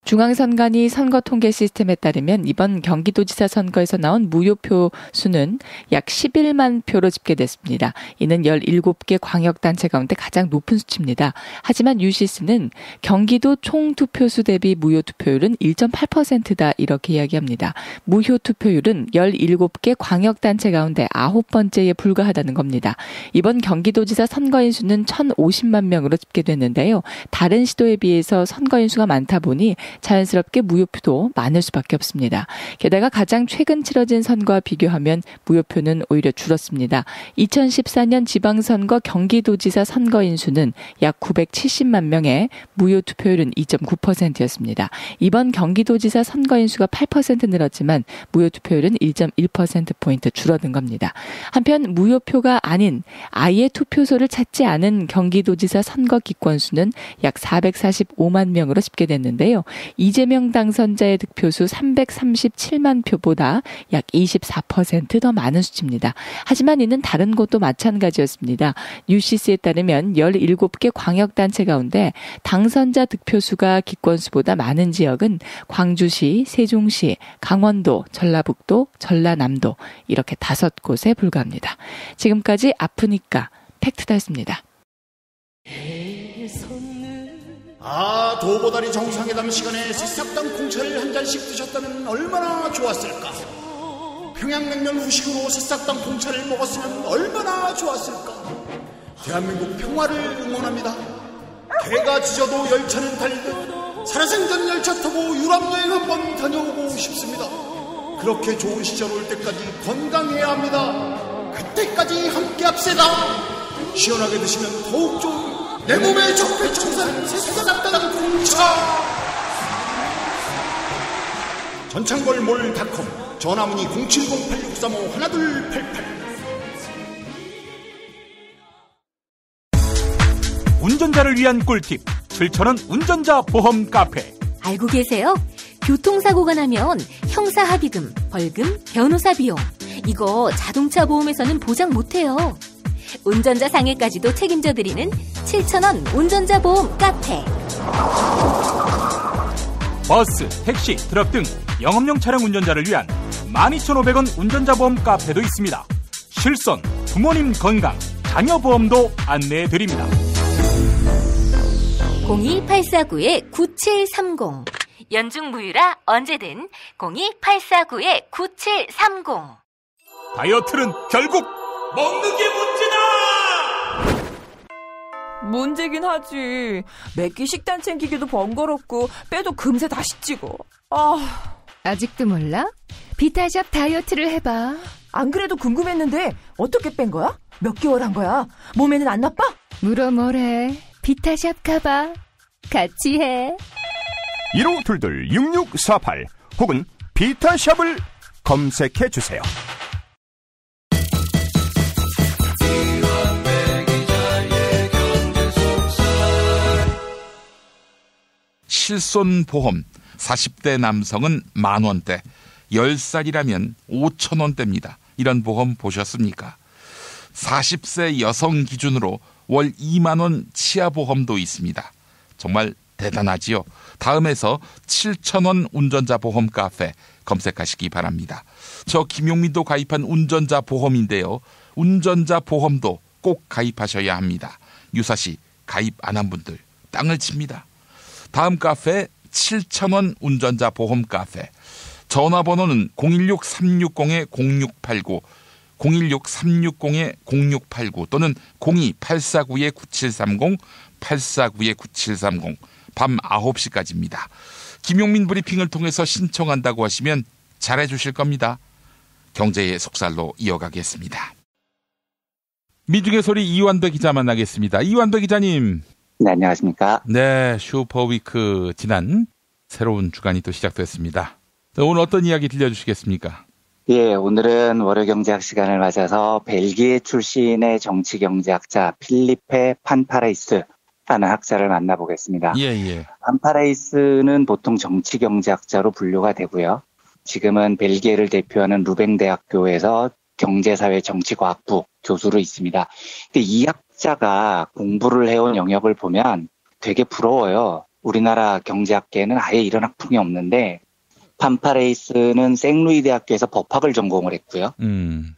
[SPEAKER 3] 중앙선관위 선거통계 시스템에 따르면 이번 경기도지사 선거에서 나온 무효표 수는 약 11만 표로 집계됐습니다. 이는 17개 광역단체 가운데 가장 높은 수치입니다. 하지만 유시스는 경기도 총 투표수 대비 무효 투표율은 1.8%다 이렇게 이야기합니다. 무효 투표율은 17개 광역단체 가운데 9번째에 불과하다는 겁니다. 이번 경기도지사 선거인 수는 1,050만 명으로 집계됐는데요. 다른 시도에 비해서 선거인 수가 많다 보니 자연스럽게 무효표도 많을 수밖에 없습니다. 게다가 가장 최근 치러진 선거와 비교하면 무효표는 오히려 줄었습니다. 2014년 지방선거 경기도지사 선거인 수는 약 970만 명에 무효 투표율은 2.9%였습니다. 이번 경기도지사 선거인 수가 8% 늘었지만 무효 투표율은 1.1%포인트 줄어든 겁니다. 한편 무효표가 아닌 아예 투표소를 찾지 않은 경기도지사 선거 기권 수는 약 445만 명으로 집계됐는데요. 이재명 당선자의 득표수 337만 표보다 약 24% 더 많은 수치입니다. 하지만 이는 다른 곳도 마찬가지였습니다. 뉴시스에 따르면 17개 광역단체 가운데 당선자 득표수가 기권수보다 많은 지역은 광주시, 세종시, 강원도, 전라북도, 전라남도 이렇게 5곳에 불과합니다. 지금까지 아프니까 팩트다였습니다.
[SPEAKER 23] 도보다리 정상회담 시간에 새싹당 콩차를 한 잔씩 드셨다면 얼마나 좋았을까. 평양냉면 후식으로 새싹당 콩차를 먹었으면 얼마나 좋았을까. 대한민국 평화를 응원합니다. 개가 짖어도 열차는 달리듯 살아생전 열차 타고 유럽여행 한번 다녀오고 싶습니다. 그렇게 좋은 시절 올 때까지 건강해야 합니다. 그때까지 함께 합시다. 시원하게 드시면 더욱 좋은 내 몸의 적폐청산 새싹당 콩차. 전창걸몰닷컴 전화문의 070-8635-1288.
[SPEAKER 14] 운전자를 위한 꿀팁 7,000원 운전자 보험 카페.
[SPEAKER 5] 알고 계세요? 교통사고가 나면 형사합의금, 벌금, 변호사 비용 이거 자동차 보험에서는 보장 못해요. 운전자 상해까지도 책임져드리는 7,000원 운전자 보험 카페.
[SPEAKER 14] 버스, 택시, 트럭 등 영업용 차량 운전자를 위한 12,500원 운전자 보험 카페도 있습니다. 실손, 부모님 건강, 자녀 보험도 안내해드립니다.
[SPEAKER 5] 02849-9730 연중 무휴라 언제든 02849-9730.
[SPEAKER 14] 다이어트는 결국 먹는 게 문제다!
[SPEAKER 25] 문제긴 하지. 매끼 식단 챙기기도 번거롭고 빼도 금세 다시 찌고.
[SPEAKER 12] 아직도 몰라? 비타샵 다이어트를 해봐.
[SPEAKER 25] 안 그래도 궁금했는데 어떻게 뺀 거야? 몇 개월 한 거야? 몸에는 안 나빠?
[SPEAKER 12] 물어 뭐래. 비타샵 가봐. 같이 해.
[SPEAKER 13] 1522-6648 혹은 비타샵을 검색해주세요.
[SPEAKER 7] 실손보험 40대 남성은 10,000원대, 10살이라면 5,000원대입니다. 이런 보험 보셨습니까? 40세 여성 기준으로 월 2만 원 치아 보험도 있습니다. 정말 대단하지요. 다음에서 7,000원 운전자 보험 카페 검색하시기 바랍니다. 저 김용민도 가입한 운전자 보험인데요. 운전자 보험도 꼭 가입하셔야 합니다. 유사시 가입 안 한 분들 땅을 칩니다. 다음 카페 7,000원 운전자 보험 카페. 전화번호는 016-360-0689 016-360-0689 또는 02-849-9730 849-9730 밤 9시까지입니다. 김용민 브리핑을 통해서 신청한다고 하시면 잘해주실 겁니다. 경제의 속살로 이어가겠습니다. 미중의 소리 이완배 기자 만나겠습니다. 이완배 기자님.
[SPEAKER 6] 네, 안녕하십니까.
[SPEAKER 7] 네, 슈퍼위크 지난 새로운 주간이 또 시작됐습니다. 오늘 어떤 이야기 들려주시겠습니까?
[SPEAKER 6] 예, 오늘은 월요경제학 시간을 맞아서 벨기에 출신의 정치경제학자 필리페 판파레이스라는 학자를 만나보겠습니다.
[SPEAKER 7] 예.
[SPEAKER 6] 판파레이스는 보통 정치경제학자로 분류가 되고요. 지금은 벨기에를 대표하는 루뱅대학교에서 경제사회정치과학부 교수로 있습니다. 근데 이 학자가 공부를 해온 영역을 보면 되게 부러워요. 우리나라 경제학계에는 아예 이런 학풍이 없는데 판파레이스는 생루이 대학교에서 법학을 전공을 했고요.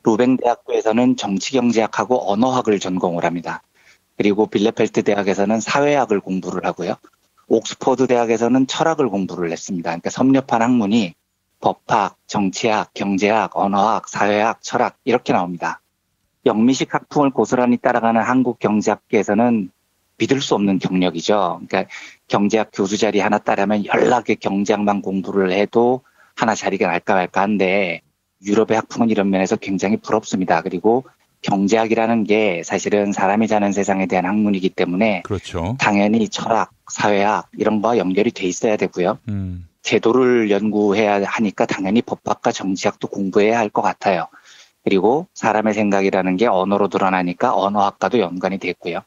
[SPEAKER 6] 루뱅 대학교에서는 정치경제학하고 언어학을 전공을 합니다. 그리고 빌레펠트 대학에서는 사회학을 공부를 하고요. 옥스퍼드 대학에서는 철학을 공부를 했습니다. 그러니까 섭렵한 학문이 법학, 정치학, 경제학, 언어학, 사회학, 철학 이렇게 나옵니다. 영미식 학풍을 고스란히 따라가는 한국 경제학계에서는 믿을 수 없는 경력이죠. 그러니까 경제학 교수 자리 하나 따라면 연락에 경제학만 공부를 해도 하나 자리가 날까 말까 한데 유럽의 학풍은 이런 면에서 굉장히 부럽습니다. 그리고 경제학이라는 게 사실은 사람이 사는 세상에 대한 학문이기 때문에
[SPEAKER 7] 그렇죠.
[SPEAKER 6] 당연히 철학, 사회학 이런 거와 연결이 돼 있어야 되고요. 제도를 연구해야 하니까 당연히 법학과 정치학도 공부해야 할 것 같아요. 그리고 사람의 생각이라는 게 언어로 드러나니까 언어학과도 연관이 됐고요.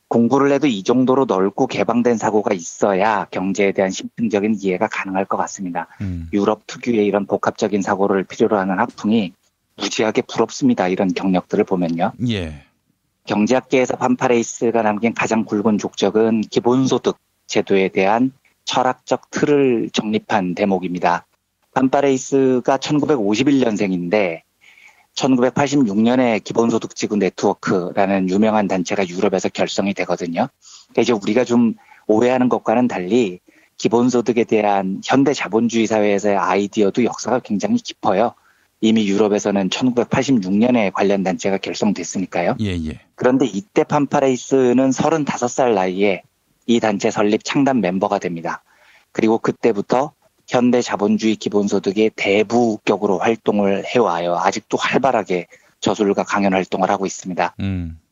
[SPEAKER 6] 공부를 해도 이 정도로 넓고 개방된 사고가 있어야 경제에 대한 심층적인 이해가 가능할 것 같습니다. 유럽 특유의 이런 복합적인 사고를 필요로 하는 학풍이 무지하게 부럽습니다. 이런 경력들을 보면요.
[SPEAKER 7] 예.
[SPEAKER 6] 경제학계에서 판파레이스가 남긴 가장 굵은 족적은 기본소득 제도에 대한 철학적 틀을 정립한 대목입니다. 판파레이스가 1951년생인데 1986년에 기본소득지구 네트워크라는 유명한 단체가 유럽에서 결성이 되거든요. 그러니까 이제 우리가 좀 오해하는 것과는 달리 기본소득에 대한 현대 자본주의 사회에서의 아이디어도 역사가 굉장히 깊어요. 이미 유럽에서는 1986년에 관련 단체가 결성됐으니까요.
[SPEAKER 7] 예.
[SPEAKER 6] 그런데 이때 판파레이스는 35살 나이에 이 단체 설립 창단 멤버가 됩니다. 그리고 그때부터 현대 자본주의 기본소득의 대부격으로 활동을 해와요. 아직도 활발하게 저술과 강연 활동을 하고 있습니다.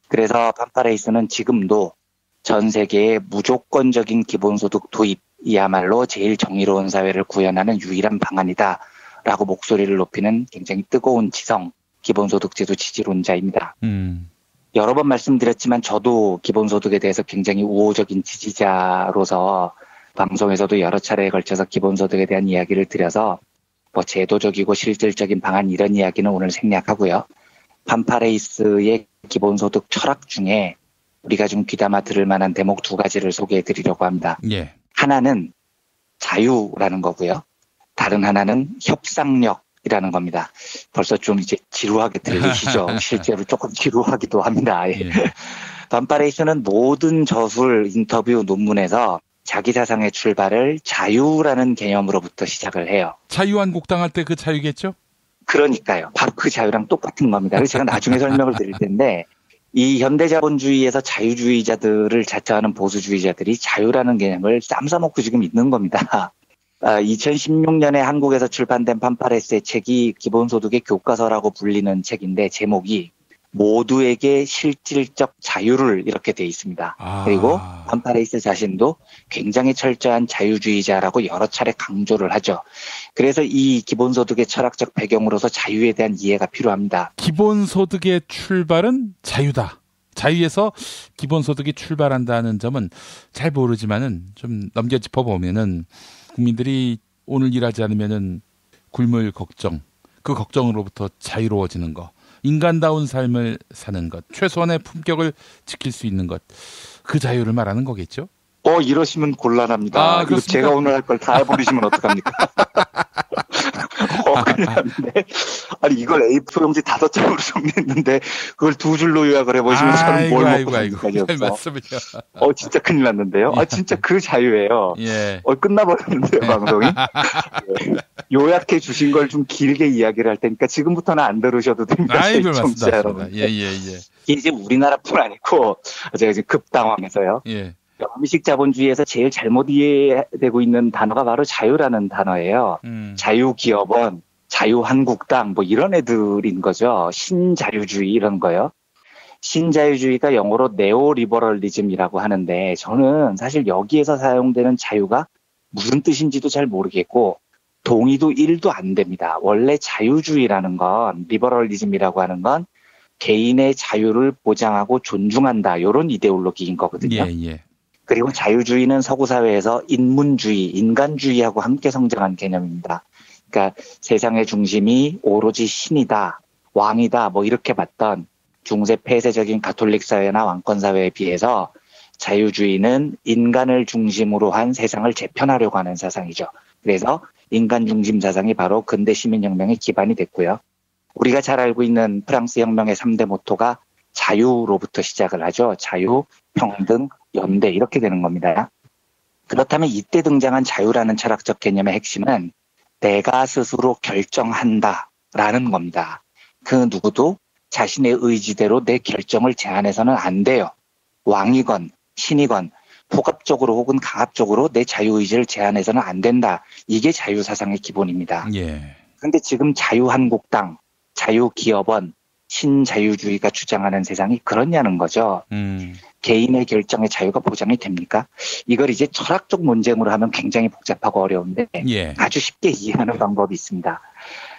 [SPEAKER 6] 그래서 판파레이스는 지금도 전 세계의 무조건적인 기본소득 도입이야말로 제일 정의로운 사회를 구현하는 유일한 방안이다라고 목소리를 높이는 굉장히 뜨거운 지성 기본소득제도 지지론자입니다. 여러 번 말씀드렸지만 저도 기본소득에 대해서 굉장히 우호적인 지지자로서 방송에서도 여러 차례에 걸쳐서 기본소득에 대한 이야기를 드려서 뭐 제도적이고 실질적인 방안 이런 이야기는 오늘 생략하고요. 판파레이스의 기본소득 철학 중에 우리가 좀 귀담아 들을 만한 대목 2가지를 소개해 드리려고 합니다.
[SPEAKER 7] 예.
[SPEAKER 6] 하나는 자유라는 거고요. 다른 하나는 협상력이라는 겁니다. 벌써 좀 이제 지루하게 들리시죠? 실제로 조금 지루하기도 합니다. 예. 판파레이스는 모든 저술, 인터뷰, 논문에서 자기 사상의 출발을 자유라는 개념으로부터 시작을 해요.
[SPEAKER 7] 자유한국당 할 때 그 자유겠죠?
[SPEAKER 6] 그러니까요. 바로 그 자유랑 똑같은 겁니다. 그래서 제가 나중에 설명을 드릴 텐데 이 현대자본주의에서 자유주의자들을 자처하는 보수주의자들이 자유라는 개념을 쌈 싸먹고 지금 있는 겁니다. 2016년에 한국에서 출판된 판파레이스의 책이 기본소득의 교과서라고 불리는 책인데 제목이 모두에게 실질적 자유를 이렇게 돼 있습니다. 그리고 판파레이스 자신도 굉장히 철저한 자유주의자라고 여러 차례 강조를 하죠. 그래서 이 기본소득의 철학적 배경으로서 자유에 대한 이해가 필요합니다.
[SPEAKER 7] 기본소득의 출발은 자유다. 자유에서 기본소득이 출발한다는 점은 잘 모르지만은 좀 넘겨 짚어보면은 국민들이 오늘 일하지 않으면은 굶을 걱정, 그 걱정으로부터 자유로워지는 거. 인간다운 삶을 사는 것, 최소한의 품격을 지킬 수 있는 것, 그 자유를 말하는 거겠죠?
[SPEAKER 6] 이러시면 곤란합니다. 이거 제가 오늘 할 걸 다 해버리시면 어떡합니까? 큰일 났네. 아니, 이걸 A4 용지 5장으로 정리했는데, 그걸 2줄로 요약을 해보시면 저는 뭘 먹고 살까지였어.
[SPEAKER 7] 맞습니다.
[SPEAKER 6] 진짜 큰일 났는데요. 진짜 그 자유예요.
[SPEAKER 7] 예.
[SPEAKER 6] 끝나버렸는데요, 방송이. 예. 요약해 주신 걸 좀 길게 이야기를 할 테니까 지금부터는 안 들으셔도 됩니다.
[SPEAKER 7] 맞습니다. 예.
[SPEAKER 6] 이게 이제 우리나라뿐 아니고, 제가 지금 급당황해서요.
[SPEAKER 7] 예.
[SPEAKER 6] 음식 자본주의에서 제일 잘못 이해되고 있는 단어가 바로 자유라는 단어예요. 자유기업원, 자유한국당 뭐 이런 애들인 거죠. 신자유주의 이런 거요. 신자유주의가 영어로 네오리버럴리즘이라고 하는데 저는 사실 여기에서 사용되는 자유가 무슨 뜻인지도 잘 모르겠고 동의도 1도 안 됩니다. 원래 자유주의라는 건 리버럴리즘이라고 하는 건 개인의 자유를 보장하고 존중한다. 이런 이데올로기인 거거든요.
[SPEAKER 7] 예.
[SPEAKER 6] 그리고 자유주의는 서구 사회에서 인문주의, 인간주의하고 함께 성장한 개념입니다. 그러니까 세상의 중심이 오로지 신이다, 왕이다, 뭐 이렇게 봤던 중세 폐쇄적인 가톨릭 사회나 왕권 사회에 비해서 자유주의는 인간을 중심으로 한 세상을 재편하려고 하는 사상이죠. 그래서 인간 중심 사상이 바로 근대 시민혁명의 기반이 됐고요. 우리가 잘 알고 있는 프랑스 혁명의 3대 모토가 자유로부터 시작을 하죠. 자유, 평등, 연대 이렇게 되는 겁니다. 그렇다면 이때 등장한 자유라는 철학적 개념의 핵심은 내가 스스로 결정한다라는 겁니다. 그 누구도 자신의 의지대로 내 결정을 제한해서는 안 돼요. 왕이건 신이건 포갑적으로 혹은 강압적으로 내 자유의지를 제한해서는 안 된다. 이게 자유사상의 기본입니다. 그런데 지금 자유한국당, 자유기업원, 신자유주의가 주장하는 세상이 그렇냐는 거죠. 개인의 결정의 자유가 보장이 됩니까? 이걸 이제 철학적 논쟁으로 하면 굉장히 복잡하고 어려운데 아주 쉽게 이해하는 방법이 있습니다.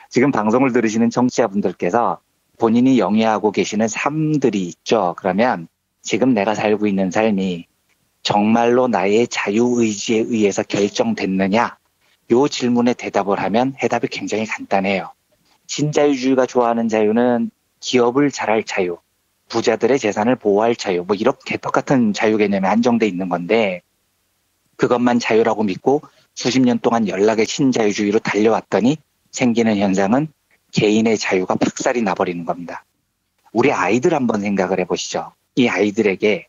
[SPEAKER 6] 지금 방송을 들으시는 청취자분들께서 본인이 영위하고 계시는 삶들이 있죠. 그러면 지금 내가 살고 있는 삶이 정말로 나의 자유의지에 의해서 결정됐느냐? 이 질문에 대답을 하면 해답이 굉장히 간단해요. 신자유주의가 좋아하는 자유는 기업을 잘할 자유, 부자들의 재산을 보호할 자유, 뭐 이렇게 똑같은 자유 개념에 한정돼 있는 건데 그것만 자유라고 믿고 수십 년 동안 연락의 신자유주의로 달려왔더니 생기는 현상은 개인의 자유가 박살이 나버리는 겁니다. 우리 아이들 한번 생각을 해보시죠. 이 아이들에게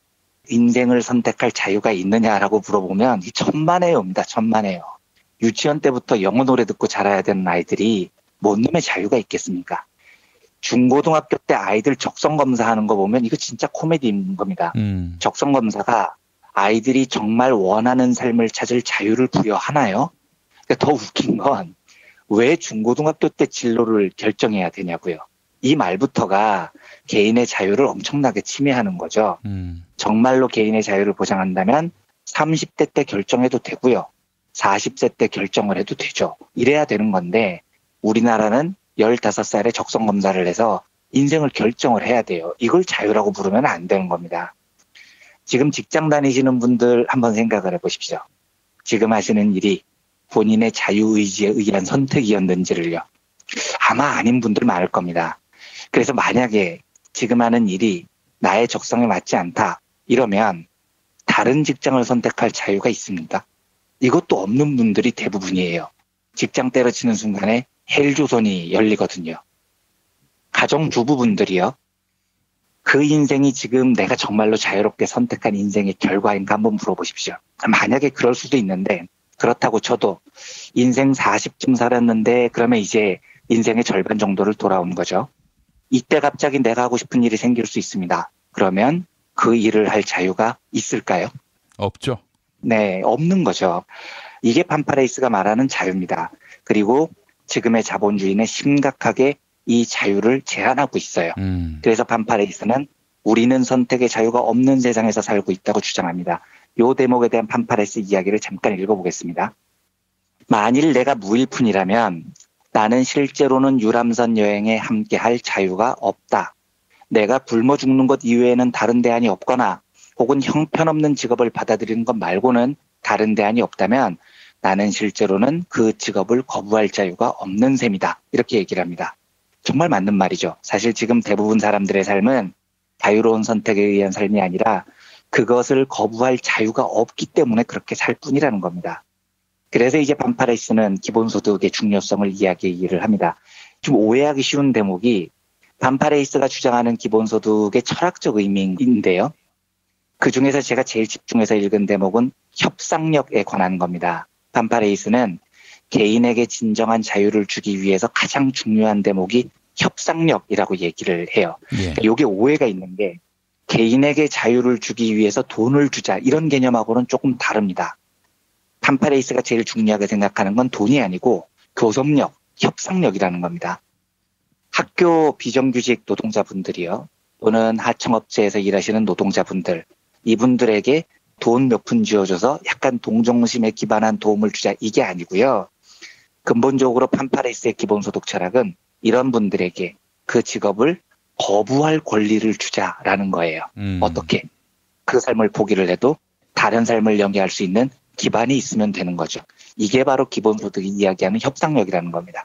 [SPEAKER 6] 인생을 선택할 자유가 있느냐라고 물어보면 이 천만에요입니다. 천만에요. 유치원 때부터 영어 노래 듣고 자라야 되는 아이들이 뭔 놈의 자유가 있겠습니까? 중고등학교 때 아이들 적성검사하는 거 보면 이거 진짜 코미디인 겁니다. 적성검사가 아이들이 정말 원하는 삶을 찾을 자유를 부여하나요? 그러니까 더 웃긴 건 왜 중고등학교 때 진로를 결정해야 되냐고요. 이 말부터가 개인의 자유를 엄청나게 침해하는 거죠. 정말로 개인의 자유를 보장한다면 30대 때 결정해도 되고요. 40세 때 결정을 해도 되죠. 이래야 되는 건데 우리나라는 15살에 적성검사를 해서 인생을 결정을 해야 돼요. 이걸 자유라고 부르면 안 되는 겁니다. 지금 직장 다니시는 분들 한번 생각을 해보십시오. 지금 하시는 일이 본인의 자유의지에 의한 선택이었는지를요. 아마 아닌 분들 많을 겁니다. 그래서 만약에 지금 하는 일이 나의 적성에 맞지 않다 이러면 다른 직장을 선택할 자유가 있습니까? 이것도 없는 분들이 대부분이에요. 직장 때려치는 순간에 헬조선이 열리거든요. 가정주부분들이요. 그 인생이 지금 내가 정말로 자유롭게 선택한 인생의 결과인가 한번 물어보십시오. 만약에 그럴 수도 있는데 그렇다고 쳐도 인생 40쯤 살았는데 그러면 이제 인생의 절반 정도를 돌아온 거죠. 이때 갑자기 내가 하고 싶은 일이 생길 수 있습니다. 그러면 그 일을 할 자유가 있을까요?
[SPEAKER 7] 없죠.
[SPEAKER 6] 네, 없는 거죠. 이게 판파레이스가 말하는 자유입니다. 그리고 지금의 자본주의는 심각하게 이 자유를 제한하고 있어요. 그래서 판파레이스는 우리는 선택의 자유가 없는 세상에서 살고 있다고 주장합니다. 이 대목에 대한 판파레이스 이야기를 잠깐 읽어보겠습니다. 만일 내가 무일푼이라면 나는 실제로는 유람선 여행에 함께할 자유가 없다. 내가 굶어 죽는 것 이외에는 다른 대안이 없거나 혹은 형편없는 직업을 받아들이는 것 말고는 다른 대안이 없다면 나는 실제로는 그 직업을 거부할 자유가 없는 셈이다. 이렇게 얘기를 합니다. 정말 맞는 말이죠. 사실 지금 대부분 사람들의 삶은 자유로운 선택에 의한 삶이 아니라 그것을 거부할 자유가 없기 때문에 그렇게 살 뿐이라는 겁니다. 그래서 이제 반파레이스는 기본소득의 중요성을 이야기를 합니다. 좀 오해하기 쉬운 대목이 반파레이스가 주장하는 기본소득의 철학적 의미인데요. 그중에서 제가 제일 집중해서 읽은 대목은 협상력에 관한 겁니다. 반파레이스는 개인에게 진정한 자유를 주기 위해서 가장 중요한 대목이 협상력이라고 얘기를 해요. 예. 이게 오해가 있는 게 개인에게 자유를 주기 위해서 돈을 주자 이런 개념하고는 조금 다릅니다. 반파레이스가 제일 중요하게 생각하는 건 돈이 아니고 교섭력, 협상력이라는 겁니다. 학교 비정규직 노동자분들이요. 또는 하청업체에서 일하시는 노동자분들. 이분들에게 돈 몇 푼 쥐어줘서 약간 동정심에 기반한 도움을 주자 이게 아니고요. 근본적으로 반파레이스의 기본소득 철학은 이런 분들에게 그 직업을 거부할 권리를 주자라는 거예요. 어떻게? 그 삶을 포기를 해도 다른 삶을 영위할 수 있는 기반이 있으면 되는 거죠. 이게 바로 기본소득이 이야기하는 협상력이라는 겁니다.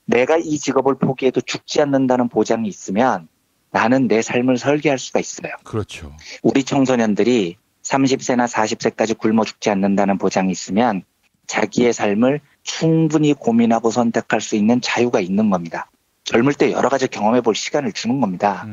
[SPEAKER 6] 내가 이 직업을 포기해도 죽지 않는다는 보장이 있으면 나는 내 삶을 설계할 수가 있어요.
[SPEAKER 7] 그렇죠.
[SPEAKER 6] 우리 청소년들이 30세나 40세까지 굶어 죽지 않는다는 보장이 있으면 자기의 삶을 충분히 고민하고 선택할 수 있는 자유가 있는 겁니다. 젊을 때 여러 가지 경험해 볼 시간을 주는 겁니다.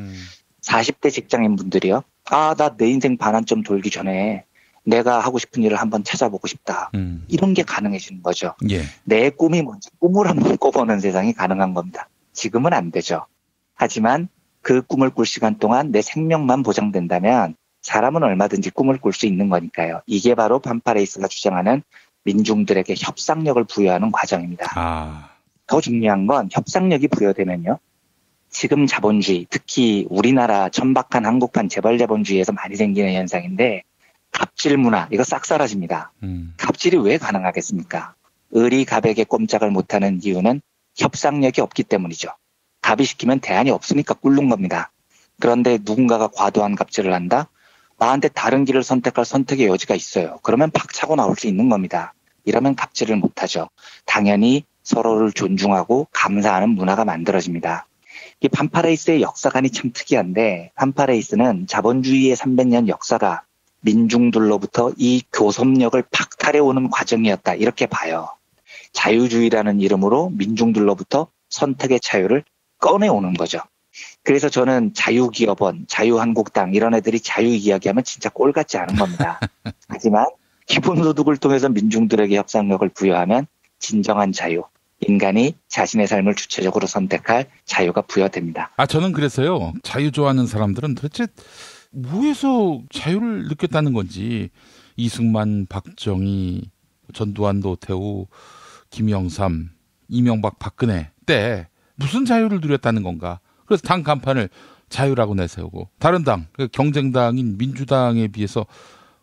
[SPEAKER 6] 40대 직장인분들이요. 나 내 인생 반환점 돌기 전에 내가 하고 싶은 일을 한번 찾아보고 싶다. 이런 게 가능해지는 거죠.
[SPEAKER 7] 예.
[SPEAKER 6] 내 꿈이 뭔지 꿈을 한번 꿔보는 세상이 가능한 겁니다. 지금은 안 되죠. 하지만 그 꿈을 꿀 시간 동안 내 생명만 보장된다면 사람은 얼마든지 꿈을 꿀 수 있는 거니까요. 이게 바로 반파레이스가 주장하는 민중들에게 협상력을 부여하는 과정입니다. 더 중요한 건 협상력이 부여되면요. 지금 자본주의, 특히 우리나라 천박한 한국판 재벌자본주의에서 많이 생기는 현상인데 갑질 문화, 이거 싹 사라집니다. 갑질이 왜 가능하겠습니까? 을이 갑에게 꼼짝을 못하는 이유는 협상력이 없기 때문이죠. 갑이 시키면 대안이 없으니까 꿀른 겁니다. 그런데 누군가가 과도한 갑질을 한다? 나한테 다른 길을 선택할 선택의 여지가 있어요. 그러면 박차고 나올 수 있는 겁니다. 이러면 갑질을 못하죠. 당연히 서로를 존중하고 감사하는 문화가 만들어집니다. 이 반파레이스의 역사관이 참 특이한데 반파레이스는 자본주의의 300년 역사가 민중들로부터 이 교섭력을 박탈해오는 과정이었다. 이렇게 봐요. 자유주의라는 이름으로 민중들로부터 선택의 자유를 꺼내오는 거죠. 그래서 저는 자유기업원, 자유한국당 이런 애들이 자유 이야기하면 진짜 꼴 같지 않은 겁니다. 하지만 기본소득을 통해서 민중들에게 협상력을 부여하면 진정한 자유, 인간이 자신의 삶을 주체적으로 선택할 자유가 부여됩니다.
[SPEAKER 7] 저는 그래서요. 자유 좋아하는 사람들은 도대체 뭐에서 자유를 느꼈다는 건지 이승만, 박정희, 전두환, 노태우, 김영삼, 이명박, 박근혜 때 무슨 자유를 누렸다는 건가. 그래서 당 간판을 자유라고 내세우고 다른 당, 경쟁당인 민주당에 비해서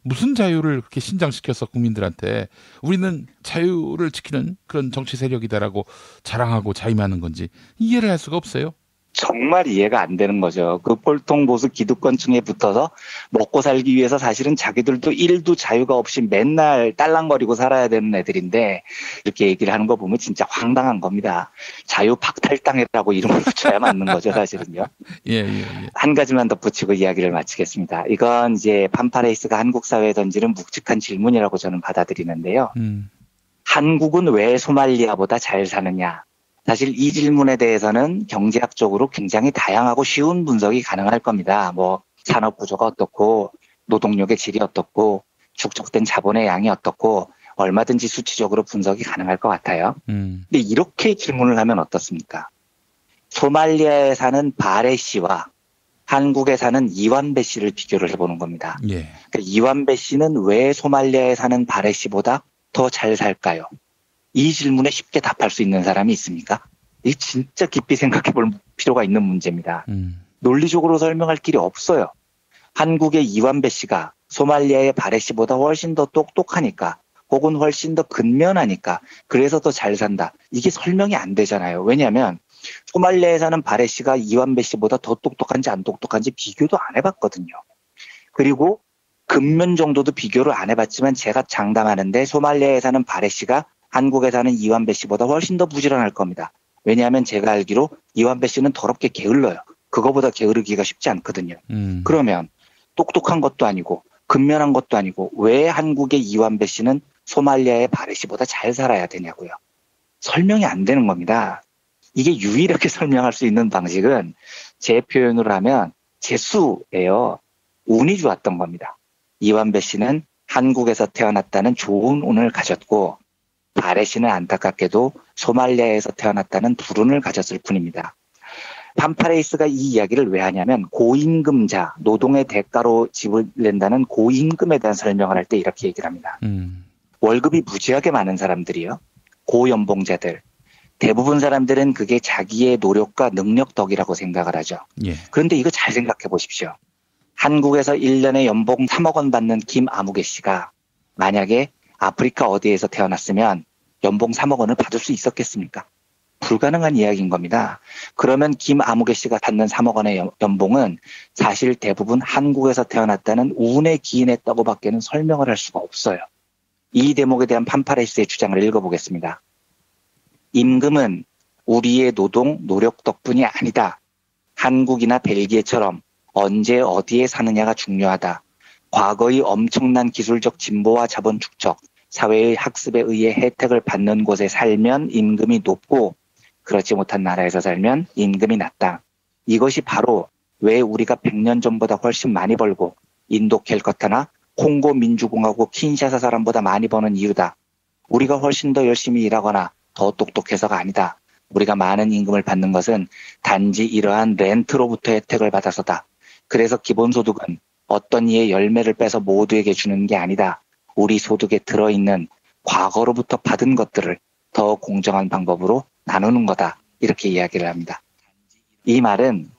[SPEAKER 7] 무슨 자유를 그렇게 신장시켜서 국민들한테 우리는 자유를 지키는 그런 정치 세력이다라고 자랑하고 자임하는 건지 이해를 할 수가 없어요.
[SPEAKER 6] 정말 이해가 안 되는 거죠. 그 꼴통 보수 기득권층에 붙어서 먹고 살기 위해서 사실은 자기들도 일도 자유가 없이 맨날 딸랑거리고 살아야 되는 애들인데 이렇게 얘기를 하는 거 보면 진짜 황당한 겁니다. 자유 박탈당이라고 이름을 붙여야 맞는 거죠, 사실은요.
[SPEAKER 7] 예.
[SPEAKER 6] 한 가지만 덧붙이고 이야기를 마치겠습니다. 이건 이제 반파레이스가 한국 사회에 던지는 묵직한 질문이라고 저는 받아들이는데요. 한국은 왜 소말리아보다 잘 사느냐? 사실 이 질문에 대해서는 경제학적으로 굉장히 다양하고 쉬운 분석이 가능할 겁니다. 산업 구조가 어떻고 노동력의 질이 어떻고 축적된 자본의 양이 어떻고 얼마든지 수치적으로 분석이 가능할 것 같아요. 근데 이렇게 질문을 하면 어떻습니까? 소말리아에 사는 바레 씨와 한국에 사는 이완배 씨를 비교를 해보는 겁니다.
[SPEAKER 7] 예.
[SPEAKER 6] 그러니까 이완배 씨는 왜 소말리아에 사는 바레 씨보다 더 잘 살까요? 이 질문에 쉽게 답할 수 있는 사람이 있습니까? 이게 진짜 깊이 생각해 볼 필요가 있는 문제입니다. 논리적으로 설명할 길이 없어요. 한국의 이완배 씨가 소말리아의 바레 씨보다 훨씬 더 똑똑하니까 혹은 훨씬 더 근면하니까 그래서 더 잘 산다. 이게 설명이 안 되잖아요. 왜냐하면 소말리아에 사는 바레 씨가 이완배 씨보다 더 똑똑한지 안 똑똑한지 비교도 안 해봤거든요. 그리고 근면 정도도 비교를 안 해봤지만 제가 장담하는데 소말리아에 사는 바레 씨가 한국에 사는 이완배 씨보다 훨씬 더 부지런할 겁니다. 왜냐하면 제가 알기로 이완배 씨는 더럽게 게을러요. 그거보다 게으르기가 쉽지 않거든요. 그러면 똑똑한 것도 아니고 근면한 것도 아니고 왜 한국의 이완배 씨는 소말리아의 바레 씨보다 잘 살아야 되냐고요. 설명이 안 되는 겁니다. 이게 유일하게 설명할 수 있는 방식은 제 표현으로 하면 재수예요. 운이 좋았던 겁니다. 이완배 씨는 한국에서 태어났다는 좋은 운을 가졌고 바레 씨는 안타깝게도 소말리아에서 태어났다는 불운을 가졌을 뿐입니다. 판파레이스가 이 이야기를 왜 하냐면 고임금자, 노동의 대가로 집을 낸다는 고임금에 대한 설명을 할 때 이렇게 얘기를 합니다. 월급이 무지하게 많은 사람들이요. 고연봉자들. 대부분 사람들은 그게 자기의 노력과 능력 덕이라고 생각을 하죠.
[SPEAKER 7] 예.
[SPEAKER 6] 그런데 이거 잘 생각해 보십시오. 한국에서 1년에 연봉 3억 원 받는 김아무개 씨가 만약에 아프리카 어디에서 태어났으면 연봉 3억 원을 받을 수 있었겠습니까? 불가능한 이야기인 겁니다. 그러면 김아무개 씨가 받는 3억 원의 연봉은 사실 대부분 한국에서 태어났다는 운에 기인했다고 밖에는 설명을 할 수가 없어요. 이 대목에 대한 판파레이스의 주장을 읽어보겠습니다. 임금은 우리의 노동, 노력 덕분이 아니다. 한국이나 벨기에처럼 언제 어디에 사느냐가 중요하다. 과거의 엄청난 기술적 진보와 자본 축적, 사회의 학습에 의해 혜택을 받는 곳에 살면 임금이 높고 그렇지 못한 나라에서 살면 임금이 낮다. 이것이 바로 왜 우리가 100년 전보다 훨씬 많이 벌고 인도 캘커타나 콩고 민주공화국 킨샤사 사람보다 많이 버는 이유다. 우리가 훨씬 더 열심히 일하거나 더 똑똑해서가 아니다. 우리가 많은 임금을 받는 것은 단지 이러한 렌트로부터 혜택을 받아서다. 그래서 기본소득은 어떤 이의 열매를 빼서 모두에게 주는 게 아니다. 우리 소득에 들어있는 과거로부터 받은 것들을 더 공정한 방법으로 나누는 거다. 이렇게 이야기를 합니다. 이 말은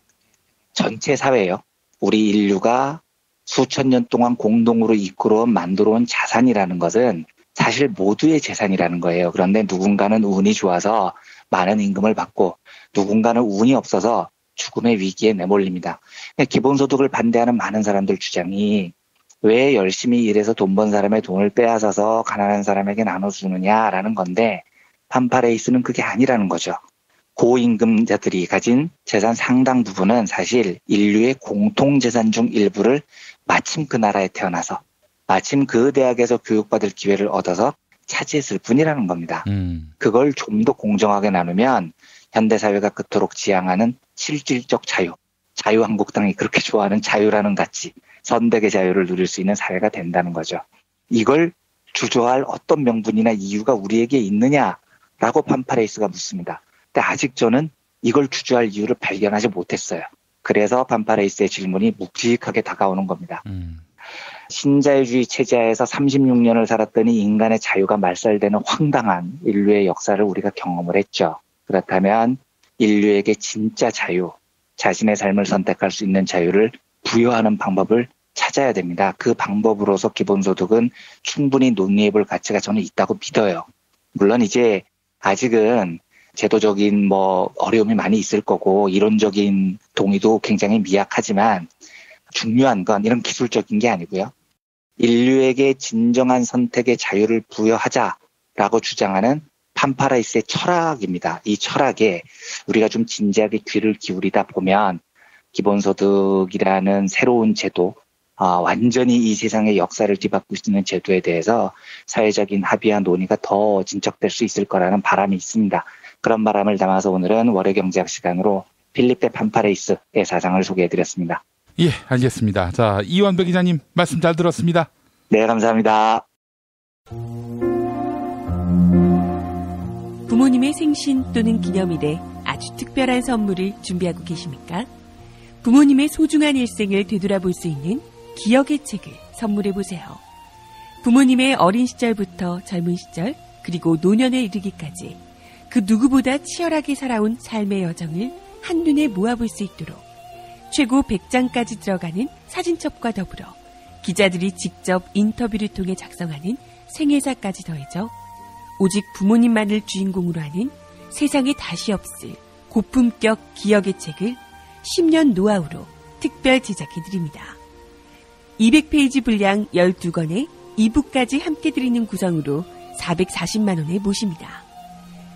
[SPEAKER 6] 전체 사회요. 우리 인류가 수천 년 동안 공동으로 이끌어온 만들어온 자산이라는 것은 사실 모두의 재산이라는 거예요. 그런데 누군가는 운이 좋아서 많은 임금을 받고 누군가는 운이 없어서 죽음의 위기에 내몰립니다. 기본소득을 반대하는 많은 사람들 주장이 왜 열심히 일해서 돈 번 사람의 돈을 빼앗아서 가난한 사람에게 나눠주느냐라는 건데 판파레이스는 그게 아니라는 거죠. 고임금자들이 가진 재산 상당 부분은 사실 인류의 공통재산 중 일부를 마침 그 나라에 태어나서 마침 그 대학에서 교육받을 기회를 얻어서 차지했을 뿐이라는 겁니다. 그걸 좀 더 공정하게 나누면 현대사회가 그토록 지향하는 실질적 자유, 자유한국당이 그렇게 좋아하는 자유라는 가치, 선택의 자유를 누릴 수 있는 사회가 된다는 거죠. 이걸 주저할 어떤 명분이나 이유가 우리에게 있느냐라고 판파레이스가 묻습니다. 근데 아직 저는 이걸 주저할 이유를 발견하지 못했어요. 그래서 판파레이스의 질문이 묵직하게 다가오는 겁니다. 신자유주의 체제하에서 36년을 살았더니 인간의 자유가 말살되는 황당한 인류의 역사를 우리가 경험을 했죠. 그렇다면 인류에게 진짜 자유, 자신의 삶을 선택할 수 있는 자유를 부여하는 방법을 찾아야 됩니다. 그 방법으로서 기본소득은 충분히 논의해볼 가치가 저는 있다고 믿어요. 물론 이제 아직은 제도적인 어려움이 많이 있을 거고 이론적인 동의도 굉장히 미약하지만 중요한 건 이런 기술적인 게 아니고요. 인류에게 진정한 선택의 자유를 부여하자라고 주장하는 판파레이스의 철학입니다. 이 철학에 우리가 좀 진지하게 귀를 기울이다 보면 기본소득이라는 새로운 제도, 완전히 이 세상의 역사를 뒤바꿀 수 있는 제도에 대해서 사회적인 합의와 논의가 더 진척될 수 있을 거라는 바람이 있습니다. 그런 바람을 담아서 오늘은 월요경제학 시간으로 필리페 판파레이스의 사상을 소개해드렸습니다.
[SPEAKER 7] 예, 알겠습니다. 자, 이완배 기자님 말씀 잘 들었습니다.
[SPEAKER 6] 네, 감사합니다.
[SPEAKER 1] 부모님의 생신 또는 기념일에 아주 특별한 선물을 준비하고 계십니까? 부모님의 소중한 일생을 되돌아볼 수 있는 기억의 책을 선물해보세요. 부모님의 어린 시절부터 젊은 시절 그리고 노년에 이르기까지 그 누구보다 치열하게 살아온 삶의 여정을 한눈에 모아볼 수 있도록 최고 100장까지 들어가는 사진첩과 더불어 기자들이 직접 인터뷰를 통해 작성하는 생애사까지 더해져 오직 부모님만을 주인공으로 하는 세상에 다시 없을 고품격 기억의 책을 10년 노하우로 특별 제작해드립니다. 200페이지 분량 12권에 2부까지 함께 드리는 구성으로 440만 원에 모십니다.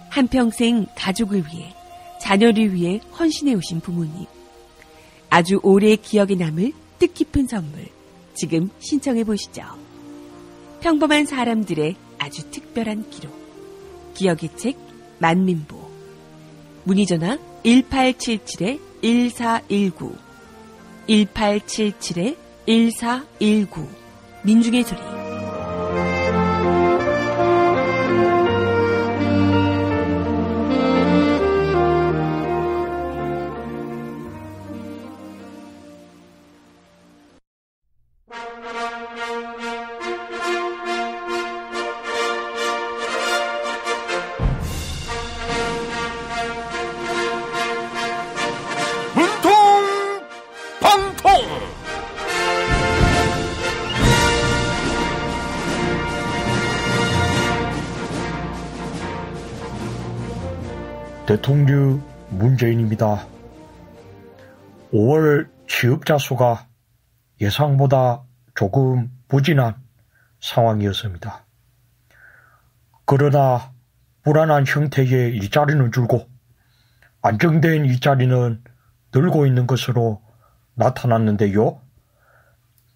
[SPEAKER 1] 한평생 가족을 위해, 자녀를 위해 헌신해 오신 부모님. 아주 오래 기억에 남을 뜻깊은 선물, 지금 신청해 보시죠. 평범한 사람들의 아주 특별한 기록. 기억의 책 만민보. 문의전화 1877-1419 1877-1419 민중의 소리.
[SPEAKER 9] 대통령 문재인입니다. 5월 취업자 수가 예상보다 조금 부진한 상황이었습니다. 그러나 불안한 형태의 일자리는 줄고 안정된 일자리는 늘고 있는 것으로 나타났는데요.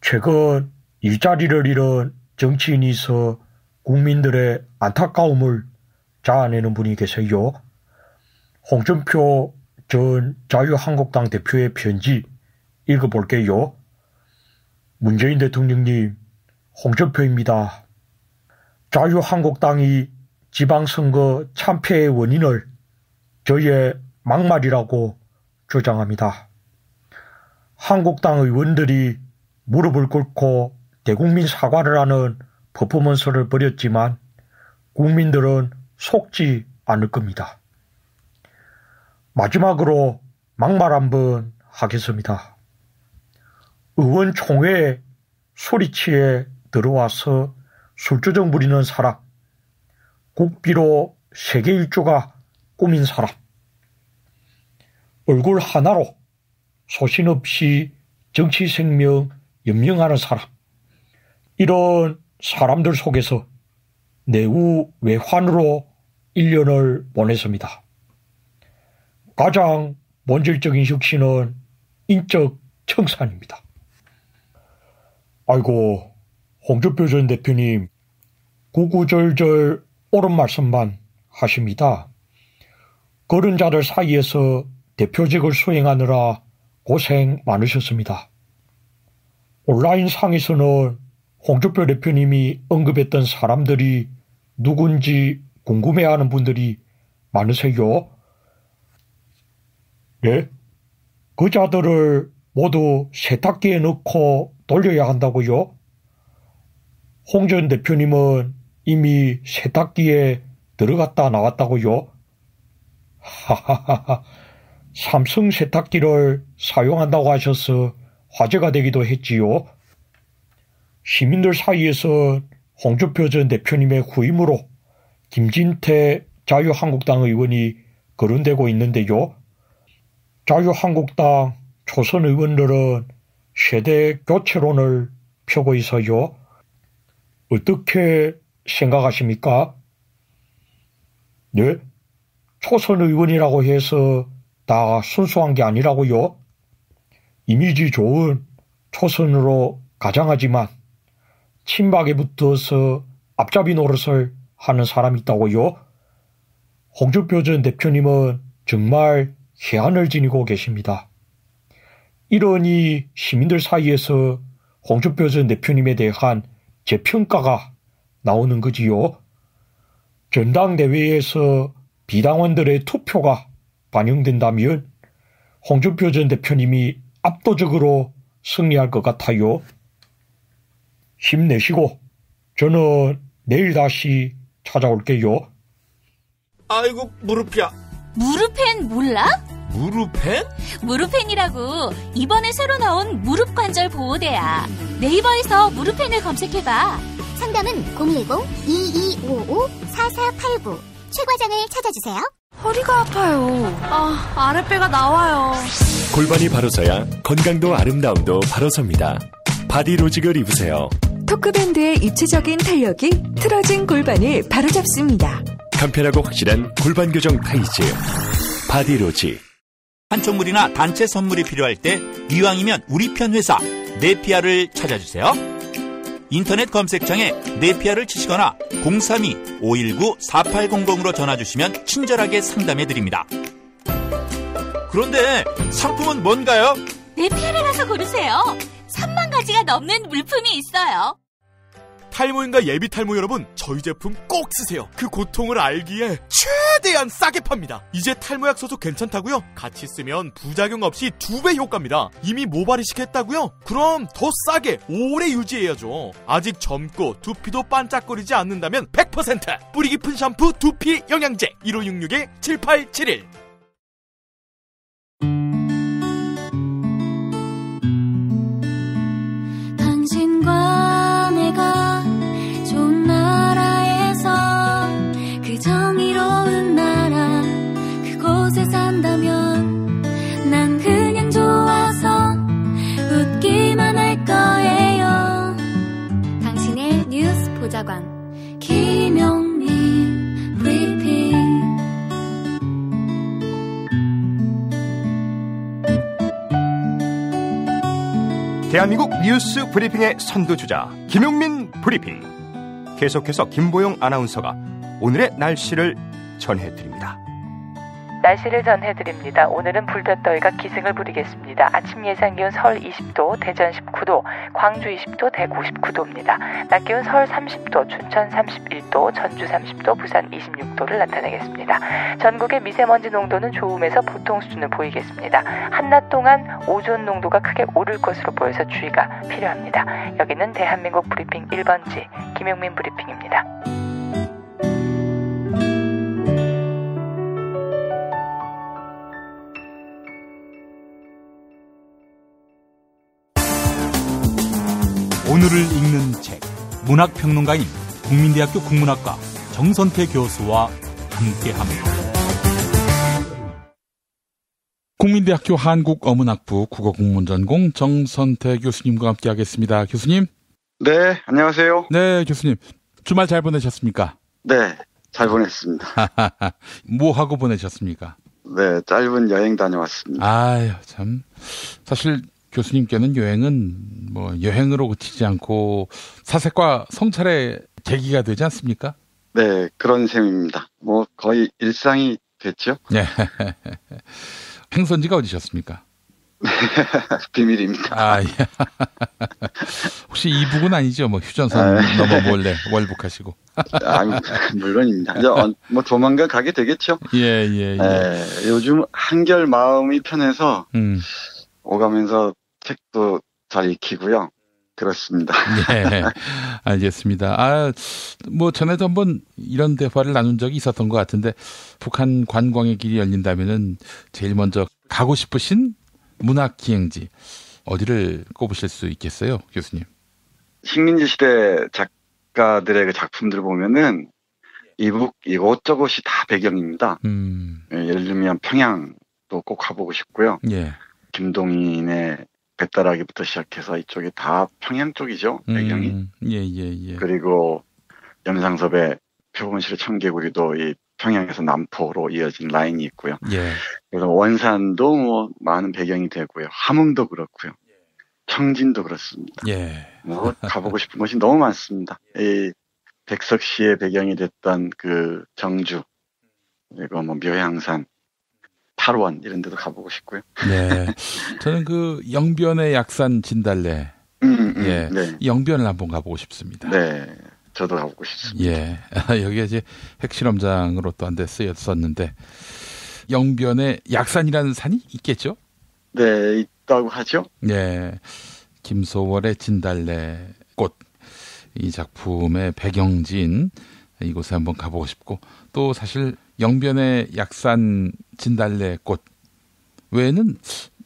[SPEAKER 9] 최근 일자리를 잃은 정치인이 있어 국민들의 안타까움을 자아내는 분이 계세요. 홍준표 전 자유한국당 대표의 편지 읽어볼게요. 문재인 대통령님, 홍준표입니다. 자유한국당이 지방선거 참패의 원인을 저의 막말이라고 주장합니다. 한국당 의원들이 무릎을 꿇고 대국민 사과를 하는 퍼포먼스를 벌였지만 국민들은 속지 않을 겁니다. 마지막으로 막말 한번 하겠습니다. 의원총회에 소리치에 들어와서 술주정 부리는 사람, 국비로 세계 일주가 꾸민 사람, 얼굴 하나로 소신 없이 정치 생명 연명하는 사람, 이런 사람들 속에서 내후 외환으로 1년을 보냈습니다. 가장 본질적인 혁신은 인적 청산입니다. 아이고, 홍준표 전 대표님 구구절절 옳은 말씀만 하십니다. 그런 자들 사이에서 대표직을 수행하느라 고생 많으셨습니다. 온라인 상에서는 홍준표 대표님이 언급했던 사람들이 누군지 궁금해하는 분들이 많으세요. 네? 그 자들을 모두 세탁기에 넣고 돌려야 한다고요? 홍 전 대표님은 이미 세탁기에 들어갔다 나왔다고요? 하하하하, 삼성 세탁기를 사용한다고 하셔서 화제가 되기도 했지요. 시민들 사이에서 홍준표 전 대표님의 후임으로 김진태 자유한국당 의원이 거론되고 있는데요. 자유한국당 초선 의원들은 세대 교체론을 펴고 있어요. 어떻게 생각하십니까? 네? 초선 의원이라고 해서 다 순수한 게 아니라고요? 이미지 좋은 초선으로 가장하지만 친박에 붙어서 앞잡이 노릇을 하는 사람이 있다고요? 홍준표 전 대표님은 정말 해안을 지니고 계십니다. 이러니 시민들 사이에서 홍준표 전 대표님에 대한 재평가가 나오는 거지요. 전당대회에서 비당원들의 투표가 반영된다면 홍준표 전 대표님이 압도적으로 승리할 것 같아요. 힘내시고 저는 내일 다시 찾아올게요.
[SPEAKER 10] 아이고 무릎이야.
[SPEAKER 11] 무릎펜 몰라?
[SPEAKER 10] 무릎펜?
[SPEAKER 11] 무릎펜이라고 이번에 새로 나온 무릎 관절 보호대야. 네이버에서 무릎펜을 검색해봐.
[SPEAKER 15] 상담은 010-2255-4489 최 과장을 찾아주세요.
[SPEAKER 25] 허리가 아파요. 아랫배가 나와요.
[SPEAKER 16] 골반이 바로서야 건강도 아름다움도 바로섭니다. 바디로직을 입으세요.
[SPEAKER 26] 토크밴드의 입체적인 탄력이 틀어진 골반을 바로잡습니다.
[SPEAKER 16] 간편하고 확실한 골반 교정 타이즈 바디로직.
[SPEAKER 27] 한총물이나 단체 선물이 필요할 때 이왕이면 우리 편 회사
[SPEAKER 8] 네피아를 찾아주세요. 인터넷 검색창에 네피아를 치시거나 032-519-4800으로 전화주시면 친절하게 상담해드립니다. 그런데 상품은 뭔가요?
[SPEAKER 11] 네피아를 가서 고르세요. 3만 가지가 넘는 물품이 있어요.
[SPEAKER 10] 탈모인가 예비 탈모 여러분, 저희 제품 꼭 쓰세요. 그 고통을 알기에 최대한 싸게 팝니다. 이제 탈모약 써도 괜찮다고요? 같이 쓰면 부작용 없이 2배 효과입니다. 이미 모발 이식했다고요? 그럼 더 싸게 오래 유지해야죠. 아직 젊고 두피도 반짝거리지 않는다면 100% 뿌리 깊은 샴푸 두피 영양제 1566-7871.
[SPEAKER 17] 당신과 내가 좋은 나라에서 그 정의로운 나라 그곳에 산다면 난 그냥 좋아서 웃기만 할 거예요. 당신의 뉴스 보좌관 김용민 브리핑.
[SPEAKER 13] 대한민국 뉴스 브리핑의 선두주자 김용민 브리핑. 계속해서 김보영 아나운서가 오늘의 날씨를 전해드립니다.
[SPEAKER 3] 날씨를 전해드립니다. 오늘은 불볕더위가 기승을 부리겠습니다. 아침 예상 기온 서울 20도, 대전 19도, 광주 20도, 대구 19도입니다. 낮 기온 서울 30도, 춘천 31도, 전주 30도, 부산 26도를 나타내겠습니다. 전국의 미세먼지 농도는 좋음에서 보통 수준을 보이겠습니다. 한낮 동안 오존 농도가 크게 오를 것으로 보여서 주의가 필요합니다. 여기는 대한민국 브리핑 1번지 김용민 브리핑입니다.
[SPEAKER 14] 오늘을 읽는 책, 문학평론가인 국민대학교 국문학과 정선태 교수와 함께합니다.
[SPEAKER 7] 국민대학교 한국어문학부 국어국문전공 정선태 교수님과 함께하겠습니다. 교수님.
[SPEAKER 18] 네, 안녕하세요.
[SPEAKER 7] 네, 교수님. 주말 잘 보내셨습니까?
[SPEAKER 18] 네, 잘 보냈습니다.
[SPEAKER 7] 뭐 하고 보내셨습니까?
[SPEAKER 18] 네, 짧은 여행 다녀왔습니다.
[SPEAKER 7] 아유, 참. 사실 교수님께는 여행은 뭐 여행으로 그치지 않고 사색과 성찰의 계기가 되지 않습니까?
[SPEAKER 18] 네, 그런 셈입니다. 뭐 거의 일상이 됐죠.
[SPEAKER 7] 네. 행선지가 어디셨습니까?
[SPEAKER 18] 비밀입니다.
[SPEAKER 7] 아, 예. 혹시 이북은 아니죠? 뭐 휴전선 넘어 몰래 월북하시고.
[SPEAKER 18] 물론입니다. 이제 뭐 조만간 가게 되겠죠.
[SPEAKER 7] 예.
[SPEAKER 18] 요즘 한결 마음이 편해서 오가면서 책도 잘 익히고요. 그렇습니다.
[SPEAKER 7] 네, 알겠습니다. 뭐 전에도 한번 이런 대화를 나눈 적이 있었던 것 같은데 북한 관광의 길이 열린다면은 제일 먼저 가고 싶으신 문학 기행지 어디를 꼽으실 수 있겠어요, 교수님?
[SPEAKER 18] 식민지 시대 작가들의 그 작품들 보면은 이북 이곳저곳이 다 배경입니다. 예를 들면 평양도 꼭 가보고 싶고요.
[SPEAKER 7] 예.
[SPEAKER 18] 김동인의 배따라기부터 시작해서 이쪽이 다 평양 쪽이죠, 배경이.
[SPEAKER 7] 예.
[SPEAKER 18] 그리고 염상섭의 표본실의 청개구리도 이 평양에서 남포로 이어진 라인이 있고요.
[SPEAKER 7] 예.
[SPEAKER 18] 그래서 원산도 뭐 많은 배경이 되고요. 함흥도 그렇고요. 청진도 그렇습니다.
[SPEAKER 7] 예.
[SPEAKER 18] 뭐 가보고 싶은 곳이 너무 많습니다. 이 백석 씨의 배경이 됐던 그 정주, 그리고 뭐 묘향산, 팔원 이런 데도 가보고 싶고요.
[SPEAKER 7] 네. 저는 그 영변의 약산 진달래. 예.
[SPEAKER 18] 네.
[SPEAKER 7] 영변을 한번 가보고 싶습니다.
[SPEAKER 18] 네. 저도 가보고 싶습니다.
[SPEAKER 7] 예. 여기가 이제 핵실험장으로 또 한데 쓰였었는데 영변의 약산이라는 산이 있겠죠?
[SPEAKER 18] 네, 있다고 하죠.
[SPEAKER 7] 예. 김소월의 진달래 꽃. 이 작품의 배경지인 이곳에 한번 가보고 싶고 또 사실 영변의 약산 진달래 꽃 외에는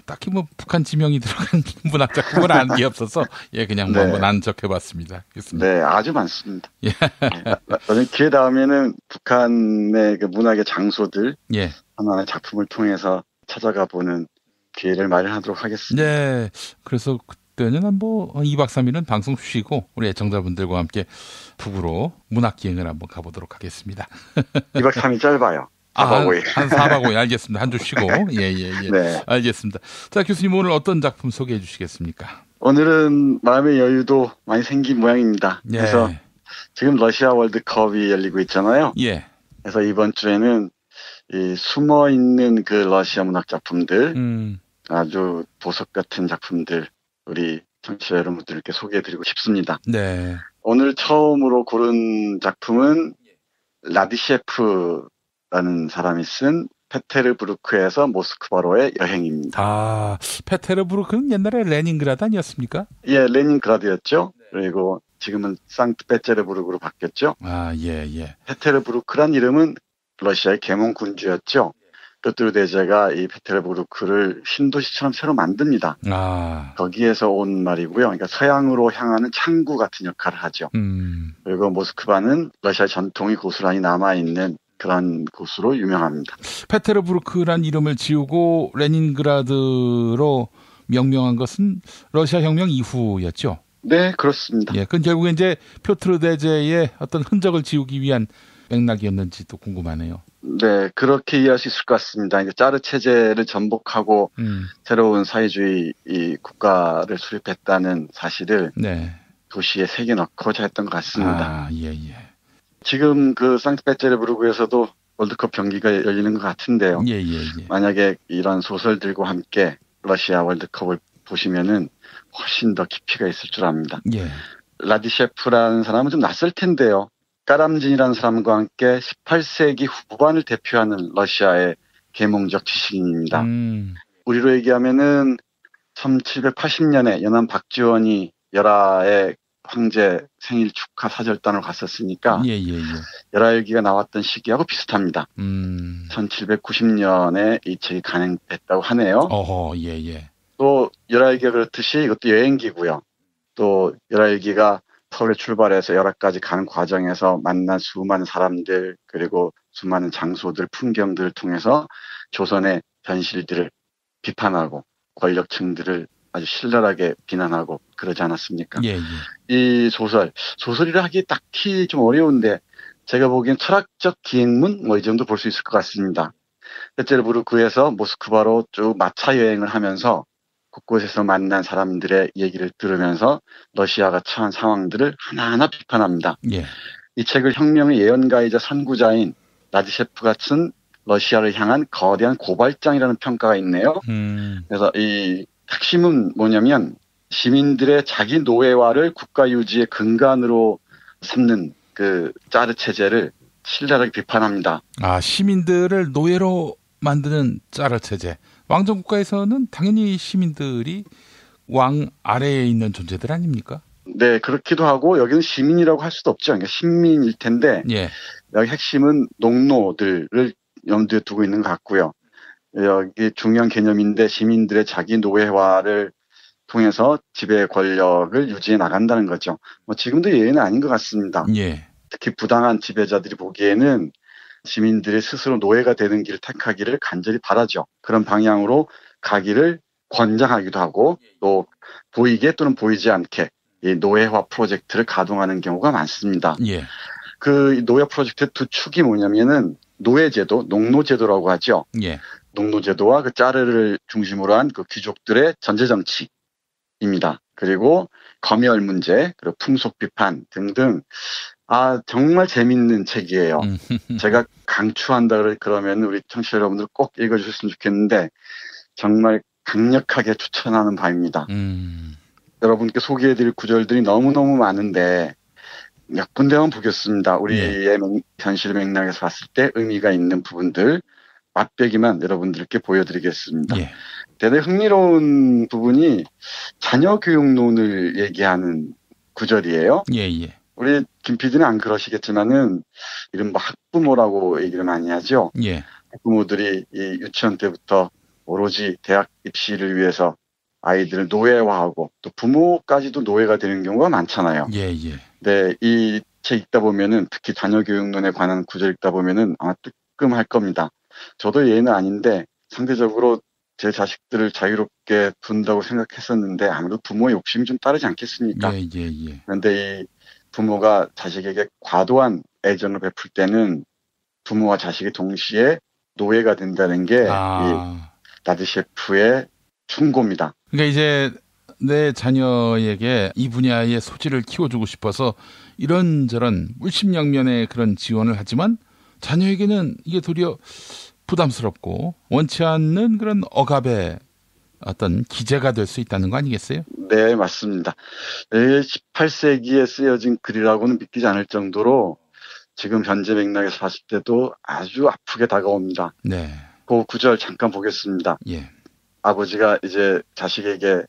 [SPEAKER 7] 딱히 뭐 북한 지명이 들어간 문학 작품을 아는 게 없어서 그냥 뭐 한번 안 적해봤습니다. 교수님.
[SPEAKER 18] 네, 아주 많습니다.
[SPEAKER 7] 예.
[SPEAKER 18] 저는 기회 닿으면은 북한의 그 문학의 장소들 하나의 작품을 통해서 찾아가 보는 기회를 마련하도록 하겠습니다.
[SPEAKER 7] 네, 그래서 그때는 뭐 2박 3일은 방송 쉬고 우리 애청자분들과 함께 북으로 문학 기행을 한번 가보도록 하겠습니다.
[SPEAKER 18] 2박 3일 짧아요. 4박 5일.
[SPEAKER 7] 한 4박 5일 알겠습니다. 한 주 쉬고. 예.
[SPEAKER 18] 네.
[SPEAKER 7] 알겠습니다. 자, 교수님 오늘 어떤 작품 소개해 주시겠습니까?
[SPEAKER 18] 오늘은 마음의 여유도 많이 생긴 모양입니다.
[SPEAKER 7] 예.
[SPEAKER 18] 그래서 지금 러시아 월드컵이 열리고 있잖아요.
[SPEAKER 7] 예.
[SPEAKER 18] 그래서 이번 주에는 이 숨어 있는 그 러시아 문학 작품들, 아주 보석 같은 작품들 우리 청취자 여러분들께 소개해드리고 싶습니다.
[SPEAKER 7] 네.
[SPEAKER 18] 오늘 처음으로 고른 작품은 라디셰프라는 사람이 쓴 페테르부르크에서 모스크바로의 여행입니다.
[SPEAKER 7] 아, 페테르부르크는 옛날에 레닌그라드 아니었습니까?
[SPEAKER 18] 예, 레닌그라드였죠. 그리고 지금은 상트페테르부르크로 바뀌었죠.
[SPEAKER 7] 아, 예.
[SPEAKER 18] 페테르부르크란 이름은 러시아의 계몽 군주였죠. 뾰트르 대제가 이 페테르부르크를 신도시처럼 새로 만듭니다.
[SPEAKER 7] 아.
[SPEAKER 18] 거기에서 온 말이고요. 그러니까 서양으로 향하는 창구 같은 역할을 하죠. 그리고 모스크바는 러시아 전통이 고스란히 남아있는 그런 곳으로 유명합니다.
[SPEAKER 7] 페테르부르크란 이름을 지우고 레닌그라드로 명명한 것은 러시아 혁명 이후였죠?
[SPEAKER 18] 네, 그렇습니다.
[SPEAKER 7] 예, 그건 결국에 이제 뾰트르 대제의 어떤 흔적을 지우기 위한 맥락이었는지도 궁금하네요.
[SPEAKER 18] 네, 그렇게 이해할 수 있을 것 같습니다. 이제 짜르 체제를 전복하고 새로운 사회주의 이 국가를 수립했다는 사실을 도시에 새겨넣고자 했던 것 같습니다.
[SPEAKER 7] 아, 예.
[SPEAKER 18] 지금 그 상트페테르부르크에서도 월드컵 경기가 열리는 것 같은데요.
[SPEAKER 7] 예.
[SPEAKER 18] 만약에 이런 소설들과 함께 러시아 월드컵을 보시면은 훨씬 더 깊이가 있을 줄 압니다.
[SPEAKER 7] 예.
[SPEAKER 18] 라디셰프라는 사람은 좀 낯설 텐데요. 까람진이라는 사람과 함께 18세기 후반을 대표하는 러시아의 계몽적 지식인입니다. 우리로 얘기하면은 1780년에 연안 박지원이 열하의 황제 생일 축하 사절단을 갔었으니까 열하일기가 나왔던 시기하고 비슷합니다. 1790년에 이 책이 간행됐다고 하네요.
[SPEAKER 7] 어허, 예.
[SPEAKER 18] 또 열하일기가 그렇듯이 이것도 여행기고요. 또 열하일기가 서울에 출발해서 열하까지 가는 과정에서 만난 수많은 사람들 그리고 수많은 장소들, 풍경들을 통해서 조선의 현실들을 비판하고 권력층들을 아주 신랄하게 비난하고 그러지 않았습니까?
[SPEAKER 7] 예.
[SPEAKER 18] 이 소설이라 하기 딱히 좀 어려운데 제가 보기엔 철학적 기행문 뭐 이 정도 볼 수 있을 것 같습니다. 페테르부르크에서 모스크바로 쭉 마차 여행을 하면서 곳곳에서 만난 사람들의 얘기를 들으면서 러시아가 처한 상황들을 하나하나 비판합니다.
[SPEAKER 7] 예.
[SPEAKER 18] 이 책을 혁명의 예언가이자 선구자인 라디셰프가 쓴 러시아를 향한 거대한 고발장이라는 평가가 있네요. 그래서 이 핵심은 뭐냐면 시민들의 자기 노예화를 국가 유지의 근간으로 삼는 그 짜르 체제를 신랄하게 비판합니다.
[SPEAKER 7] 아, 시민들을 노예로 만드는 짜르 체제. 왕정 국가에서는 당연히 시민들이 왕 아래에 있는 존재들 아닙니까?
[SPEAKER 18] 네, 그렇기도 하고 여기는 시민이라고 할 수도 없죠. 그러니까 식민일 텐데 여기 핵심은 농노들을 염두에 두고 있는 것 같고요. 여기 중요한 개념인데 시민들의 자기 노예화를 통해서 지배 권력을 유지해 나간다는 거죠. 뭐 지금도 예외는 아닌 것 같습니다. 특히 부당한 지배자들이 보기에는 시민들이 스스로 노예가 되는 길을 택하기를 간절히 바라죠. 그런 방향으로 가기를 권장하기도 하고 또 보이게 또는 보이지 않게 이 노예화 프로젝트를 가동하는 경우가 많습니다. 그 노예 프로젝트의 두 축이 뭐냐면은 노예제도, 농노제도라고 하죠. 농노제도와 그 짜르를 중심으로 한 그 귀족들의 전제정치입니다. 그리고 검열 문제, 그리고 풍속 비판 등등. 아, 정말 재밌는 책이에요. 제가 강추한다 그러면 우리 청취자 여러분들 꼭 읽어주셨으면 좋겠는데 정말 강력하게 추천하는 바입니다. 여러분께 소개해드릴 구절들이 너무너무 많은데 몇 군데만 보겠습니다. 우리의 현실 맥락에서 봤을 때 의미가 있는 부분들 맛배기만 여러분들께 보여드리겠습니다. 대단히 흥미로운 부분이 자녀 교육론을 얘기하는 구절이에요. 우리 김 PD는 안 그러시겠지만은 이른바 학부모라고 얘기를 많이 하죠. 학부모들이 이 유치원 때부터 오로지 대학 입시를 위해서 아이들을 노예화하고 또 부모까지도 노예가 되는 경우가 많잖아요. 네, 이 책 읽다 보면은 특히 자녀 교육론에 관한 구절 읽다 보면은 아마 뜨끔할 겁니다. 저도 예는 아닌데 상대적으로 제 자식들을 자유롭게 둔다고 생각했었는데 아무래도 부모의 욕심이 좀 따르지 않겠습니까? 그런데 이 부모가 자식에게 과도한 애정을 베풀 때는 부모와 자식이 동시에 노예가 된다는 게 이 나드 셰프의 충고입니다.
[SPEAKER 7] 그러니까 이제 내 자녀에게 이 분야의 소질을 키워주고 싶어서 이런저런 물심양면의 그런 지원을 하지만 자녀에게는 이게 도리어 부담스럽고 원치 않는 그런 억압의 어떤 기제가 될 수 있다는 거 아니겠어요?
[SPEAKER 18] 네, 맞습니다. 18세기에 쓰여진 글이라고는 믿기지 않을 정도로 지금 현재 맥락에서 봤을 때도 아주 아프게 다가옵니다.
[SPEAKER 7] 네.
[SPEAKER 18] 그 구절 잠깐 보겠습니다.
[SPEAKER 7] 예.
[SPEAKER 18] 아버지가 이제 자식에게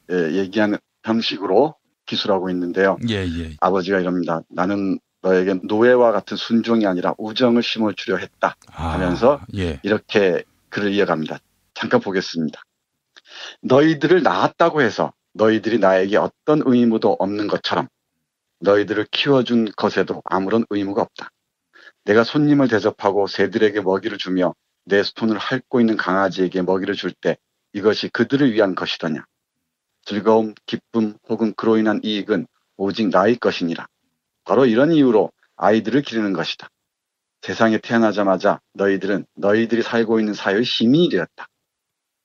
[SPEAKER 18] 얘기하는 형식으로 기술하고 있는데요.
[SPEAKER 7] 예.
[SPEAKER 18] 아버지가 이럽니다. 나는 너에게 노예와 같은 순종이 아니라 우정을 심어주려 했다 하면서 이렇게 글을 이어갑니다. 잠깐 보겠습니다. 너희들을 낳았다고 해서 너희들이 나에게 어떤 의무도 없는 것처럼 너희들을 키워준 것에도 아무런 의무가 없다. 내가 손님을 대접하고 새들에게 먹이를 주며 내 손을 핥고 있는 강아지에게 먹이를 줄 때 이것이 그들을 위한 것이더냐. 즐거움, 기쁨 혹은 그로 인한 이익은 오직 나의 것이니라. 바로 이런 이유로 아이들을 기르는 것이다. 세상에 태어나자마자 너희들은 너희들이 살고 있는 사회의 시민이 되었다.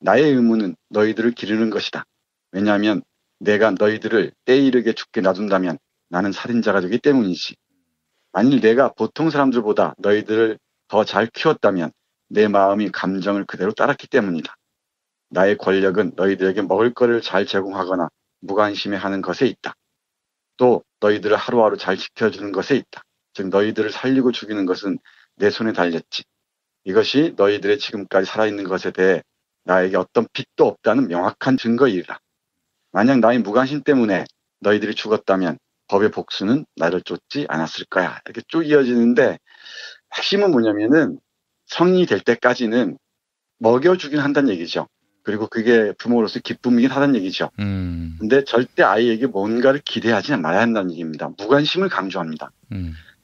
[SPEAKER 18] 나의 의무는 너희들을 기르는 것이다. 왜냐하면 내가 너희들을 때에 이르게 죽게 놔둔다면 나는 살인자가 되기 때문이지. 만일 내가 보통 사람들보다 너희들을 더 잘 키웠다면 내 마음이 감정을 그대로 따랐기 때문이다. 나의 권력은 너희들에게 먹을 거를 잘 제공하거나 무관심해하는 것에 있다. 또 너희들을 하루하루 잘 지켜주는 것에 있다. 즉 너희들을 살리고 죽이는 것은 내 손에 달렸지. 이것이 너희들의 지금까지 살아있는 것에 대해 나에게 어떤 빚도 없다는 명확한 증거이라. 만약 나의 무관심 때문에 너희들이 죽었다면 법의 복수는 나를 쫓지 않았을 거야. 이렇게 쭉 이어지는데 핵심은 뭐냐면은 성인이 될 때까지는 먹여주긴 한다는 얘기죠. 그리고 그게 부모로서 기쁨이긴 하다는 얘기죠. 근데 절대 아이에게 뭔가를 기대하지 말아야 한다는 얘기입니다. 무관심을 강조합니다.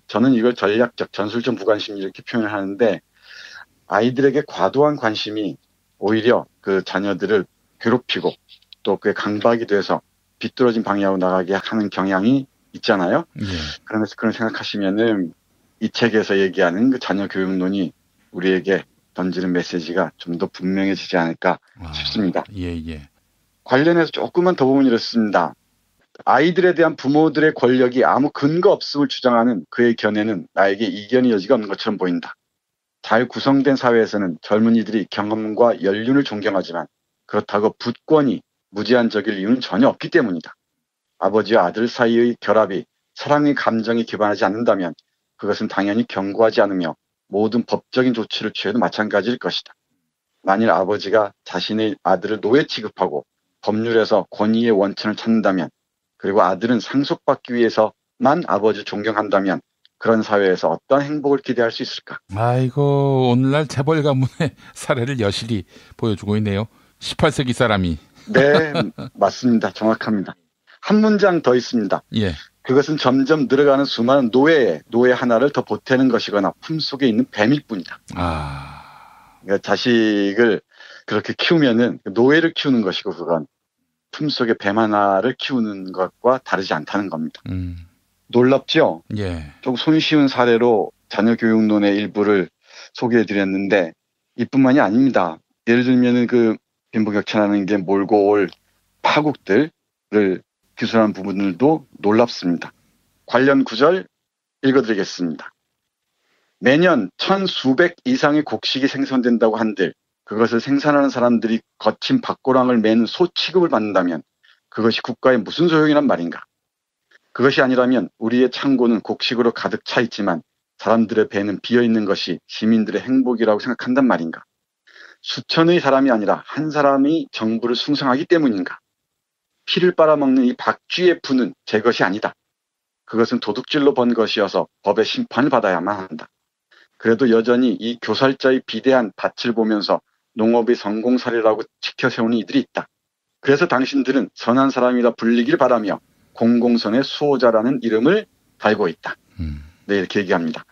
[SPEAKER 18] 저는 이걸 전략적, 전술적 무관심 이렇게 표현을 하는데 아이들에게 과도한 관심이 오히려 그 자녀들을 괴롭히고 또 그게 강박이 돼서 비뚤어진 방향으로 나가게 하는 경향이 있잖아요. 그러면서 그런 생각하시면은 이 책에서 얘기하는 그 자녀 교육론이 우리에게 던지는 메시지가 좀 더 분명해지지 않을까 싶습니다. 관련해서 조금만 더 보면 이렇습니다. 아이들에 대한 부모들의 권력이 아무 근거 없음을 주장하는 그의 견해는 나에게 이견의 여지가 없는 것처럼 보인다. 잘 구성된 사회에서는 젊은이들이 경험과 연륜을 존경하지만 그렇다고 부권이 무제한적일 이유는 전혀 없기 때문이다. 아버지와 아들 사이의 결합이 사랑의 감정에 기반하지 않는다면 그것은 당연히 경고하지 않으며 모든 법적인 조치를 취해도 마찬가지일 것이다. 만일 아버지가 자신의 아들을 노예 취급하고 법률에서 권위의 원천을 찾는다면 그리고 아들은 상속받기 위해서만 아버지를 존경한다면 그런 사회에서 어떤 행복을 기대할 수 있을까?
[SPEAKER 7] 아이고 오늘날 재벌 가문의 사례를 여실히 보여주고 있네요. 18세기 사람이.
[SPEAKER 18] 네, 맞습니다. 정확합니다. 한 문장 더 있습니다. 그것은 점점 늘어가는 수많은 노예 하나를 더 보태는 것이거나 품속에 있는 뱀일 뿐이다. 그러니까 자식을 그렇게 키우면은 노예를 키우는 것이고 그건 품속에 뱀 하나를 키우는 것과 다르지 않다는 겁니다. 놀랍죠? 좀 손쉬운 사례로 자녀 교육론의 일부를 소개해드렸는데 이뿐만이 아닙니다. 예를 들면은 그 빈부격차라는 게 몰고 올 파국들을 기술한 부분들도 놀랍습니다. 관련 구절 읽어드리겠습니다. 매년 1000수백 이상의 곡식이 생산된다고 한들 그것을 생산하는 사람들이 거친 박고랑을 매는 소 취급을 받는다면 그것이 국가에 무슨 소용이란 말인가? 그것이 아니라면 우리의 창고는 곡식으로 가득 차 있지만 사람들의 배는 비어있는 것이 시민들의 행복이라고 생각한단 말인가? 수천의 사람이 아니라 한 사람이 정부를 숭상하기 때문인가? 피를 빨아먹는 이 박쥐의 부는 제 것이 아니다. 그것은 도둑질로 번 것이어서 법의 심판을 받아야만 한다. 그래도 여전히 이 교살자의 비대한 밭을 보면서 농업의 성공 사례라고 지켜세우는 이들이 있다. 그래서 당신들은 선한 사람이라 불리길 바라며 공공선의 수호자라는 이름을 달고 있다. 네, 이렇게 얘기합니다.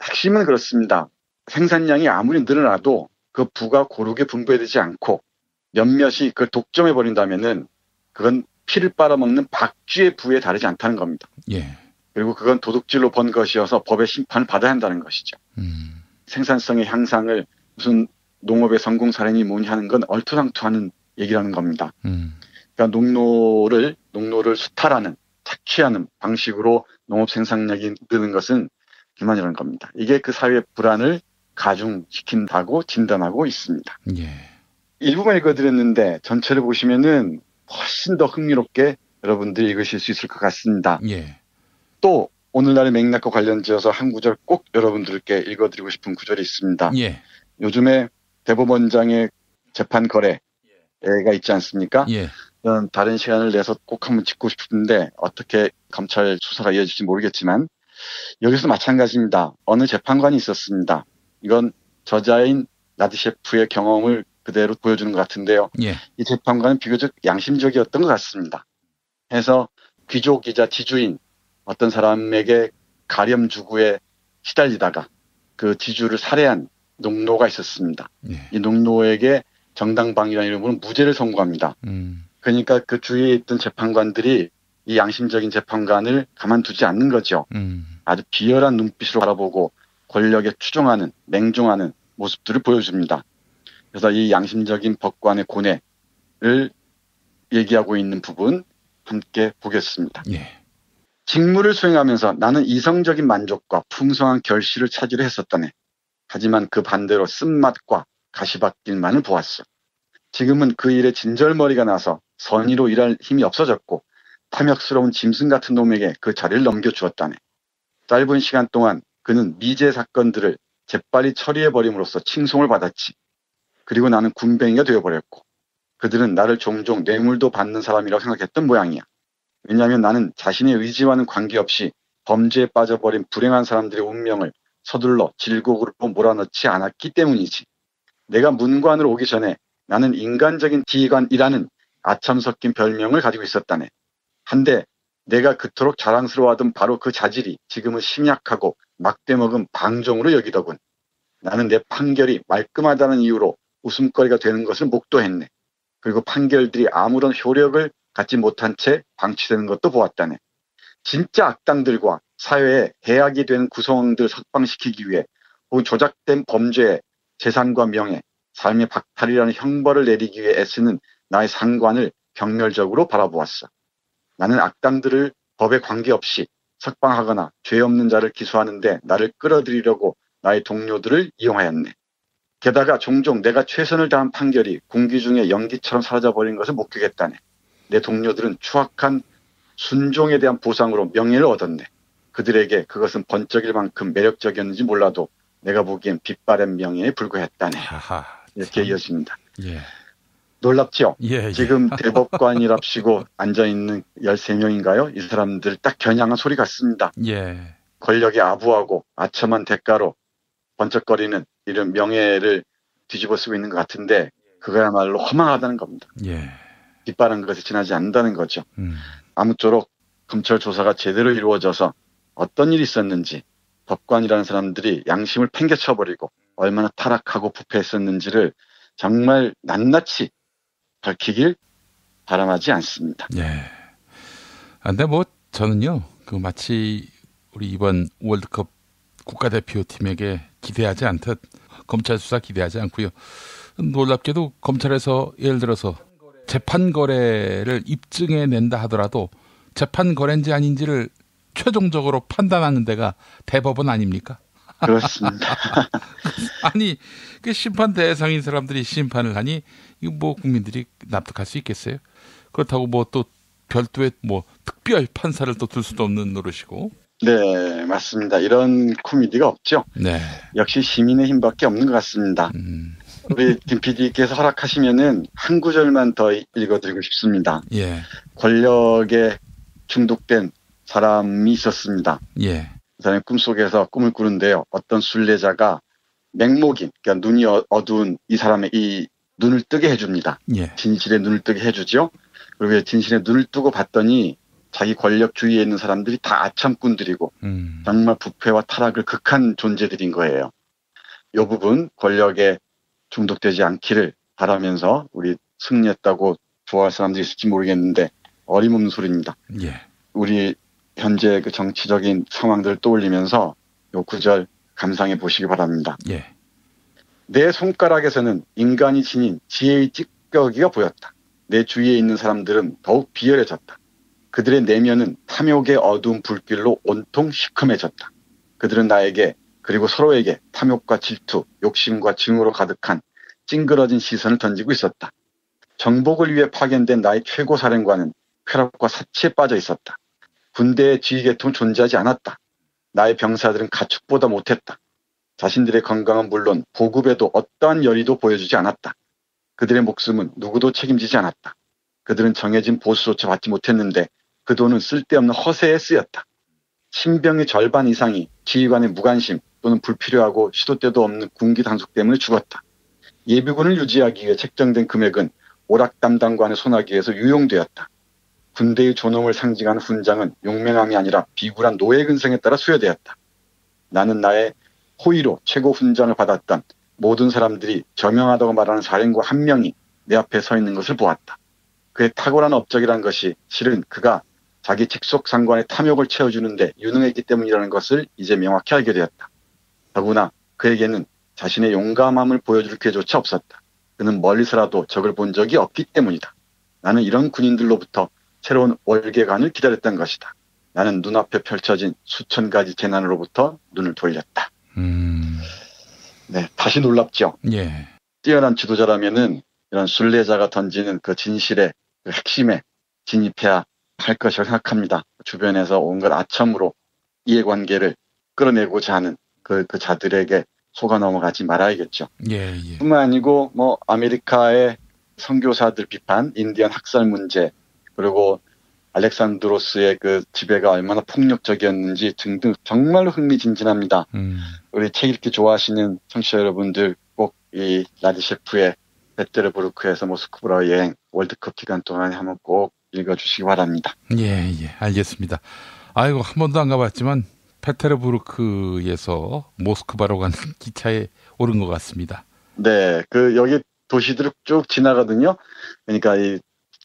[SPEAKER 18] 핵심은 그렇습니다. 생산량이 아무리 늘어나도 그 부가 고르게 분배되지 않고 몇몇이 그걸 독점해버린다면은 그건 피를 빨아먹는 박쥐의 부에 다르지 않다는 겁니다. 그리고 그건 도둑질로 번 것이어서 법의 심판을 받아야 한다는 것이죠. 생산성의 향상을 무슨 농업의 성공 사례니 뭐니 하는 건 얼토당토하는 얘기라는 겁니다. 그러니까 농노를 수탈하는, 착취하는 방식으로 농업 생산량이 느는 것은 기만이라는 겁니다. 이게 그 사회 불안을 가중시킨다고 진단하고 있습니다.
[SPEAKER 7] 예.
[SPEAKER 18] 일부만 읽어드렸는데 전체를 보시면은 훨씬 더 흥미롭게 여러분들이 읽으실 수 있을 것 같습니다.
[SPEAKER 7] 예.
[SPEAKER 18] 또 오늘날의 맥락과 관련지어서 한 구절 꼭 여러분들께 읽어드리고 싶은 구절이 있습니다.
[SPEAKER 7] 예.
[SPEAKER 18] 요즘에 대법원장의 재판 거래가 있지 않습니까?
[SPEAKER 7] 예.
[SPEAKER 18] 저는 다른 시간을 내서 꼭 한번 짚고 싶은데 어떻게 검찰 수사가 이어질지 모르겠지만 여기서 마찬가지입니다. 어느 재판관이 있었습니다. 이건 저자인 나드셰프의 경험을 그대로 보여주는 것 같은데요.
[SPEAKER 7] 예.
[SPEAKER 18] 이 재판관은 비교적 양심적이었던 것 같습니다. 해서 귀족이자 지주인 어떤 사람에게 가렴주구에 시달리다가 그 지주를 살해한 농노가 있었습니다.
[SPEAKER 7] 예.
[SPEAKER 18] 이 농노에게 정당방위라는 이름으로 무죄를 선고합니다. 그러니까 그 주위에 있던 재판관들이 이 양심적인 재판관을 가만두지 않는 거죠. 아주 비열한 눈빛으로 바라보고 권력에 추종하는, 맹종하는 모습들을 보여줍니다. 그래서 이 양심적인 법관의 고뇌를 얘기하고 있는 부분 함께 보겠습니다.
[SPEAKER 7] 예.
[SPEAKER 18] 직무를 수행하면서 나는 이성적인 만족과 풍성한 결실을 차지를 했었다네. 하지만 그 반대로 쓴맛과 가시밭길만을 보았어. 지금은 그 일에 진절머리가 나서 선의로 일할 힘이 없어졌고 탐욕스러운 짐승 같은 놈에게 그 자리를 넘겨주었다네. 짧은 시간 동안 그는 미제 사건들을 재빨리 처리해버림으로써 칭송을 받았지. 그리고 나는 군뱅이가 되어버렸고 그들은 나를 종종 뇌물도 받는 사람이라고 생각했던 모양이야. 왜냐하면 나는 자신의 의지와는 관계없이 범죄에 빠져버린 불행한 사람들의 운명을 서둘러 질곡으로 몰아넣지 않았기 때문이지. 내가 문관으로 오기 전에 나는 인간적인 지휘관이라는 아참 섞인 별명을 가지고 있었다네. 한데 내가 그토록 자랑스러워하던 바로 그 자질이 지금은 심약하고 막대먹은 방종으로 여기더군. 나는 내 판결이 말끔하다는 이유로 웃음거리가 되는 것을 목도했네. 그리고 판결들이 아무런 효력을 갖지 못한 채 방치되는 것도 보았다네. 진짜 악당들과 사회에 해악이 되는 구성원들 석방시키기 위해 혹은 조작된 범죄에 재산과 명예, 삶의 박탈이라는 형벌을 내리기 위해 애쓰는 나의 상관을 경멸적으로 바라보았어. 나는 악당들을 법에 관계없이 석방하거나 죄 없는 자를 기소하는데 나를 끌어들이려고 나의 동료들을 이용하였네. 게다가 종종 내가 최선을 다한 판결이 공기 중에 연기처럼 사라져버린 것을 목격했다네. 내 동료들은 추악한 순종에 대한 보상으로 명예를 얻었네. 그들에게 그것은 번쩍일 만큼 매력적이었는지 몰라도 내가 보기엔 빛바랜 명예에 불과했다네.
[SPEAKER 7] 아하,
[SPEAKER 18] 이렇게 이어집니다.
[SPEAKER 7] 예.
[SPEAKER 18] 놀랍죠?
[SPEAKER 7] 예.
[SPEAKER 18] 지금 대법관이랍시고 앉아있는 13명인가요? 이 사람들 딱 겨냥한 소리 같습니다.
[SPEAKER 7] 예.
[SPEAKER 18] 권력에 아부하고 아첨한 대가로 번쩍거리는 이런 명예를 뒤집어 쓰고 있는 것 같은데 그거야말로 허망하다는 겁니다.
[SPEAKER 7] 예.
[SPEAKER 18] 빛바란 것에 지나지 않는다는 거죠. 아무쪼록 검찰 조사가 제대로 이루어져서 어떤 일이 있었는지 법관이라는 사람들이 양심을 팽개쳐버리고 얼마나 타락하고 부패했었는지를 정말 낱낱이 밝히길 바람하지 않습니다.
[SPEAKER 7] 예. 근데 뭐 저는요, 그 마치 우리 이번 월드컵 국가대표팀에게 기대하지 않듯 검찰 수사 기대하지 않고요. 놀랍게도 검찰에서 예를 들어서 재판 거래를 입증해낸다 하더라도 재판 거래인지 아닌지를 최종적으로 판단하는 데가 대법원 아닙니까?
[SPEAKER 18] 그렇습니다.
[SPEAKER 7] 아니, 그 심판 대상인 사람들이 심판을 하니 이거 뭐 국민들이 납득할 수 있겠어요? 그렇다고 뭐 또 별도의 뭐 특별 판사를 또 둘 수도 없는 노릇이고.
[SPEAKER 18] 네, 맞습니다. 이런 코미디가 없죠.
[SPEAKER 7] 네.
[SPEAKER 18] 역시 시민의 힘밖에 없는 것 같습니다. 우리 김 PD께서 허락하시면은 한 구절만 더 읽어드리고 싶습니다.
[SPEAKER 7] 예.
[SPEAKER 18] 권력에 중독된 사람이 있었습니다.
[SPEAKER 7] 예.
[SPEAKER 18] 그 사람이 꿈속에서 꿈을 꾸는데요. 어떤 순례자가 맹목인, 그러니까 눈이 어두운 이 사람의 이 눈을 뜨게 해줍니다.
[SPEAKER 7] 예.
[SPEAKER 18] 진실의 눈을 뜨게 해주죠. 그리고 진실의 눈을 뜨고 봤더니 자기 권력 주위에 있는 사람들이 다 아참꾼들이고 정말 부패와 타락을 극한 존재들인 거예요. 이 부분 권력에 중독되지 않기를 바라면서 우리 승리했다고 좋아할 사람들이 있을지 모르겠는데 어림없는 소리입니다.
[SPEAKER 7] 예.
[SPEAKER 18] 우리 현재 그 정치적인 상황들을 떠올리면서 요 구절 감상해 보시기 바랍니다.
[SPEAKER 7] 예.
[SPEAKER 18] 내 손가락에서는 인간이 지닌 지혜의 찌꺼기가 보였다. 내 주위에 있는 사람들은 더욱 비열해졌다. 그들의 내면은 탐욕의 어두운 불길로 온통 시커매졌다. 그들은 나에게 그리고 서로에게 탐욕과 질투, 욕심과 증오로 가득한 찡그러진 시선을 던지고 있었다. 정복을 위해 파견된 나의 최고 사령관은 쾌락과 사치에 빠져 있었다. 군대의 지휘계통은 존재하지 않았다. 나의 병사들은 가축보다 못했다. 자신들의 건강은 물론 보급에도 어떠한 열의도 보여주지 않았다. 그들의 목숨은 누구도 책임지지 않았다. 그들은 정해진 보수조차 받지 못했는데 그 돈은 쓸데없는 허세에 쓰였다. 신병의 절반 이상이 지휘관의 무관심 또는 불필요하고 시도 때도 없는 군기 단속 때문에 죽었다. 예비군을 유지하기 위해 책정된 금액은 오락 담당관의 손아귀에서 유용되었다. 군대의 존엄을 상징하는 훈장은 용맹함이 아니라 비굴한 노예 근성에 따라 수여되었다. 나는 나의 호의로 최고 훈장을 받았던 모든 사람들이 저명하다고 말하는 사령관 한 명이 내 앞에 서 있는 것을 보았다. 그의 탁월한 업적이란 것이 실은 그가 자기 직속 상관의 탐욕을 채워주는데 유능했기 때문이라는 것을 이제 명확히 알게 되었다. 더구나 그에게는 자신의 용감함을 보여줄 기회조차 없었다. 그는 멀리서라도 적을 본 적이 없기 때문이다. 나는 이런 군인들로부터 새로운 월계관을 기다렸던 것이다. 나는 눈앞에 펼쳐진 수천 가지 재난으로부터 눈을 돌렸다. 네, 다시 놀랍죠.
[SPEAKER 7] 예.
[SPEAKER 18] 뛰어난 지도자라면은 이런 순례자가 던지는 그 진실의 그 핵심에 진입해야 할 것이라고 생각합니다. 주변에서 온갖 아첨으로 이해관계를 끌어내고자 하는 그 자들에게 속아 넘어가지 말아야겠죠.
[SPEAKER 7] 예, 예.
[SPEAKER 18] 뿐만 아니고 뭐 아메리카의 선교사들 비판, 인디언 학살 문제, 그리고 알렉산드로스의 그 지배가 얼마나 폭력적이었는지 등등 정말로 흥미진진합니다. 우리 책 읽기 좋아하시는 청취자 여러분들 꼭 이 라디 셰프의 베테르부르크에서 모스크바로 여행 월드컵 기간 동안에 한번 꼭 읽어주시기 바랍니다.
[SPEAKER 7] 예, 예, 알겠습니다. 아이고, 한 번도 안 가봤지만 페테르부르크에서 모스크바로 가는 기차에 오른 것 같습니다.
[SPEAKER 18] 네, 그 여기 도시들을 쭉 지나거든요. 그러니까 이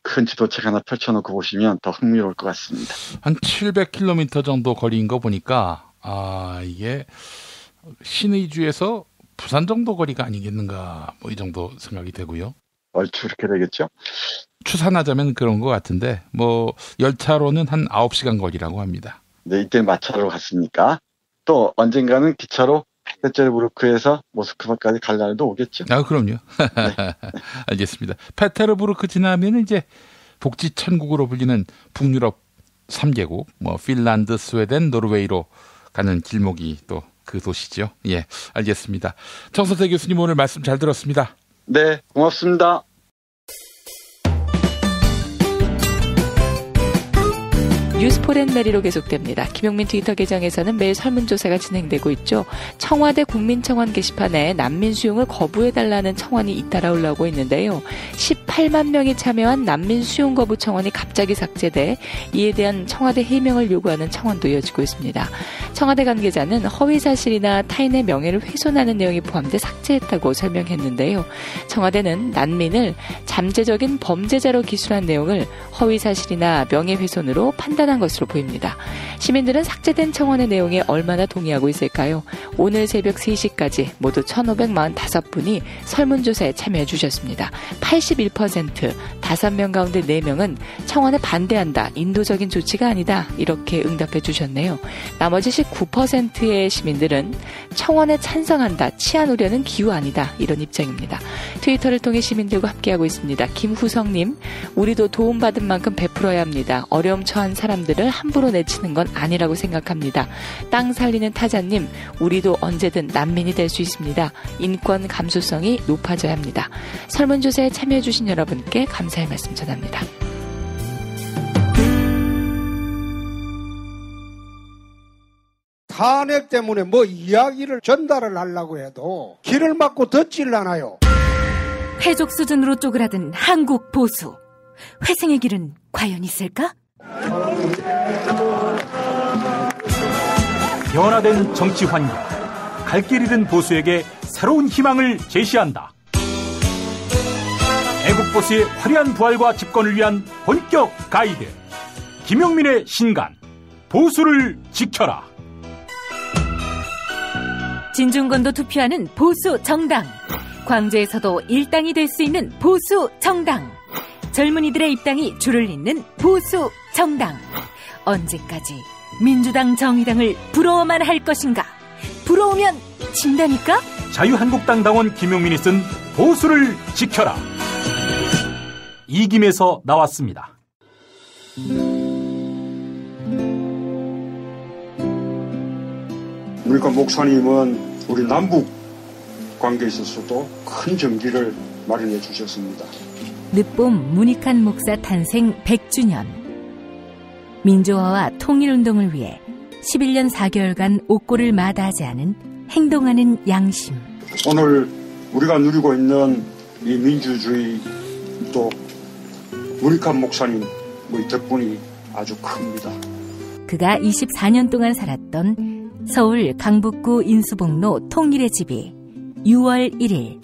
[SPEAKER 18] 큰 지도책 하나 펼쳐놓고 보시면 더 흥미로울 것 같습니다.
[SPEAKER 7] 한 700km 정도 거리인 거 보니까 이게 신의주에서 부산 정도 거리가 아니겠는가 뭐 이 정도 생각이 되고요.
[SPEAKER 18] 얼추 이렇게 되겠죠.
[SPEAKER 7] 추산하자면 그런 것 같은데 뭐 열차로는 한 9시간 거리라고 합니다.
[SPEAKER 18] 네, 이때 마차로 갔으니까 또 언젠가는 기차로 페테르부르크에서 모스크바까지 갈 날도 오겠죠.
[SPEAKER 7] 그럼요. 네. 알겠습니다. 페테르부르크 지나면 이제 복지 천국으로 불리는 북유럽 3개국, 뭐 핀란드, 스웨덴, 노르웨이로 가는 길목이 또 그 도시죠. 예, 알겠습니다. 정선태 교수님 오늘 말씀 잘 들었습니다.
[SPEAKER 18] 네, 고맙습니다.
[SPEAKER 3] 뉴스포렌메리로 계속됩니다. 김용민 트위터 계정에서는 매일 설문조사가 진행되고 있죠. 청와대 국민청원 게시판에 난민 수용을 거부해달라는 청원이 잇따라 올라오고 있는데요. 18만 명이 참여한 난민 수용 거부 청원이 갑자기 삭제돼 이에 대한 청와대 해명을 요구하는 청원도 이어지고 있습니다. 청와대 관계자는 허위사실이나 타인의 명예를 훼손하는 내용이 포함돼 삭제했다고 설명했는데요. 청와대는 난민을 잠재적인 범죄자로 기술한 내용을 허위사실이나 명예훼손으로 판단한 것으로 보입니다. 시민들은 삭제된 청원의 내용에 얼마나 동의하고 있을까요? 오늘 새벽 3시까지 모두 1,545분이 설문조사에 참여해 주셨습니다. 81%, 5명 가운데 4명은 청원에 반대한다, 인도적인 조치가 아니다 이렇게 응답해 주셨네요. 나머지 19%의 시민들은 청원에 찬성한다, 치안 우려는 기후 아니다 이런 입장입니다. 트위터를 통해 시민들과 함께하고 있습니다. 김후성님, 우리도 도움받은 만큼 베풀어야 합니다. 어려움 처한 사람들을 함부로 내치는 건 아니라고 생각합니다. 땅 살리는 타자님, 우리도 언제든 난민이 될 수 있습니다. 인권 감수성이 높아져야 합니다. 설문조사에 참여해주신 여러분께 감사의 말씀 전합니다.
[SPEAKER 2] 탄핵 때문에 뭐 이야기를 전달을 하려고 해도 길을 막고 듣질 않아요.
[SPEAKER 5] 해족 수준으로 쪼그라든 한국 보수. 회생의 길은 과연 있을까?
[SPEAKER 14] 변화된 정치 환경, 갈 길 잃은 보수에게 새로운 희망을 제시한다. 애국 보수의 화려한 부활과 집권을 위한 본격 가이드, 김용민의 신간, 보수를 지켜라.
[SPEAKER 5] 진중권도 투표하는 보수 정당. 광주에서도 일당이 될 수 있는 보수 정당. 젊은이들의 입당이 줄을 잇는 보수 정당. 언제까지 민주당 정의당을 부러워만 할 것인가? 부러우면 진다니까?
[SPEAKER 14] 자유한국당 당원 김용민이 쓴 보수를 지켜라. 이김에서 나왔습니다.
[SPEAKER 4] 그러니까 목사님은 우리 남북 관계에 있어서도 큰 정기를 마련해 주셨습니다.
[SPEAKER 5] 늦봄 문익환 목사 탄생 100주년. 민주화와 통일운동을 위해 11년 4개월간 옥고를 마다하지 않은 행동하는 양심.
[SPEAKER 4] 오늘 우리가 누리고 있는 이 민주주의 또 문익환 목사님 덕분이 아주 큽니다.
[SPEAKER 5] 그가 24년 동안 살았던 서울 강북구 인수복로 통일의 집이 6월 1일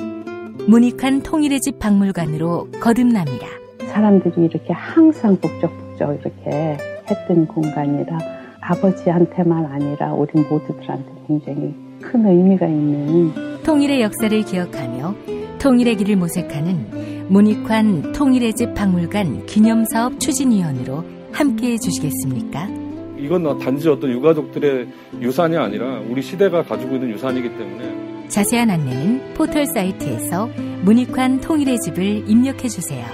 [SPEAKER 5] 문익환 통일의 집 박물관으로 거듭납니다.
[SPEAKER 19] 사람들이 이렇게 항상 북적북적 이렇게 했던 공간이라 아버지한테만 아니라 우리 모두들한테 굉장히 큰 의미가 있는
[SPEAKER 5] 통일의 역사를 기억하며 통일의 길을 모색하는 문익환 통일의 집 박물관 기념사업 추진위원으로 함께해 주시겠습니까?
[SPEAKER 20] 이건 단지 어떤 유가족들의 유산이 아니라 우리 시대가 가지고 있는 유산이기 때문에
[SPEAKER 5] 자세한 안내는 포털 사이트에서 문익환 통일의 집을 입력해 주세요.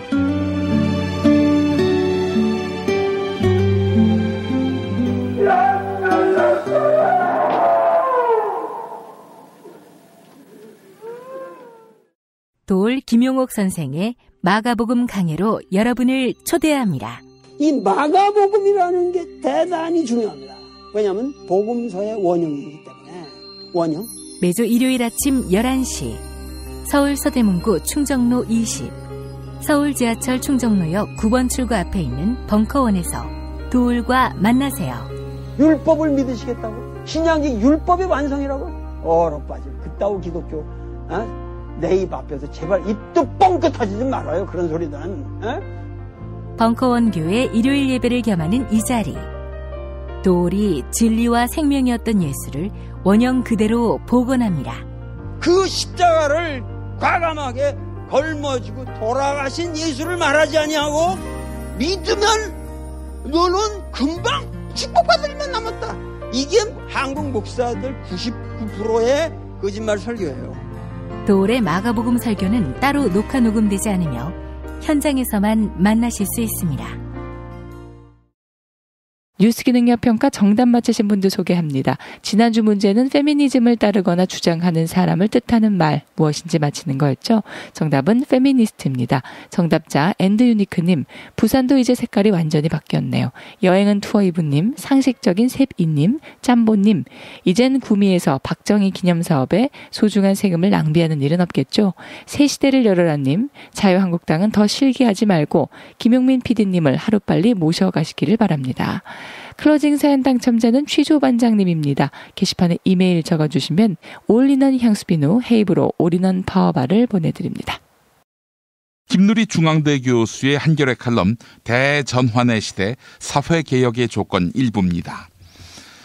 [SPEAKER 5] 도올 김용옥 선생의 마가복음 강해로 여러분을 초대합니다.
[SPEAKER 21] 이 마가복음이라는 게 대단히 중요합니다. 왜냐하면 복음서의 원형이기 때문에. 원형.
[SPEAKER 5] 매주 일요일 아침 11시 서울 서대문구 충정로 20 서울 지하철 충정로역 9번 출구 앞에 있는 벙커원에서 도울과 만나세요.
[SPEAKER 21] 율법을 믿으시겠다고? 신약이 율법의 완성이라고? 얼어빠질 그따위 기독교 내 입 앞에서 제발 입도 뻥끗하지 좀 말아요. 그런 소리는.
[SPEAKER 5] 벙커원 교회 일요일 예배를 겸하는 이 자리. 도울이 진리와 생명이었던 예수를 원형 그대로 복원합니다.
[SPEAKER 21] 그 십자가를 과감하게 걸머지고 돌아가신 예수를 말하지 아니하고 믿으면 너는 금방 축복받을 일만 남았다. 이게 한국 목사들 99%의 거짓말 설교예요.
[SPEAKER 5] 도울의 마가복음 설교는 따로 녹화 녹음되지 않으며 현장에서만 만나실 수 있습니다.
[SPEAKER 3] 뉴스 기능력 평가 정답 맞히신 분들 소개합니다. 지난주 문제는 페미니즘을 따르거나 주장하는 사람을 뜻하는 말 무엇인지 맞히는 거였죠. 정답은 페미니스트입니다. 정답자 엔드유니크님, 부산도 이제 색깔이 완전히 바뀌었네요. 여행은 투어이브님, 상식적인 셉이님, 짬보님, 이젠 구미에서 박정희 기념사업에 소중한 세금을 낭비하는 일은 없겠죠. 새 시대를 열어라님, 자유한국당은 더 실기하지 말고 김용민 PD님을 하루빨리 모셔가시기를 바랍니다. 클로징 사연 당첨자는 취조 반장님입니다. 게시판에 이메일 적어주시면 올인원 향수비누 헤이브로 올인원 파워바를 보내드립니다.
[SPEAKER 7] 김누리 중앙대 교수의 한겨레 칼럼 대전환의 시대 사회개혁의 조건 일부입니다.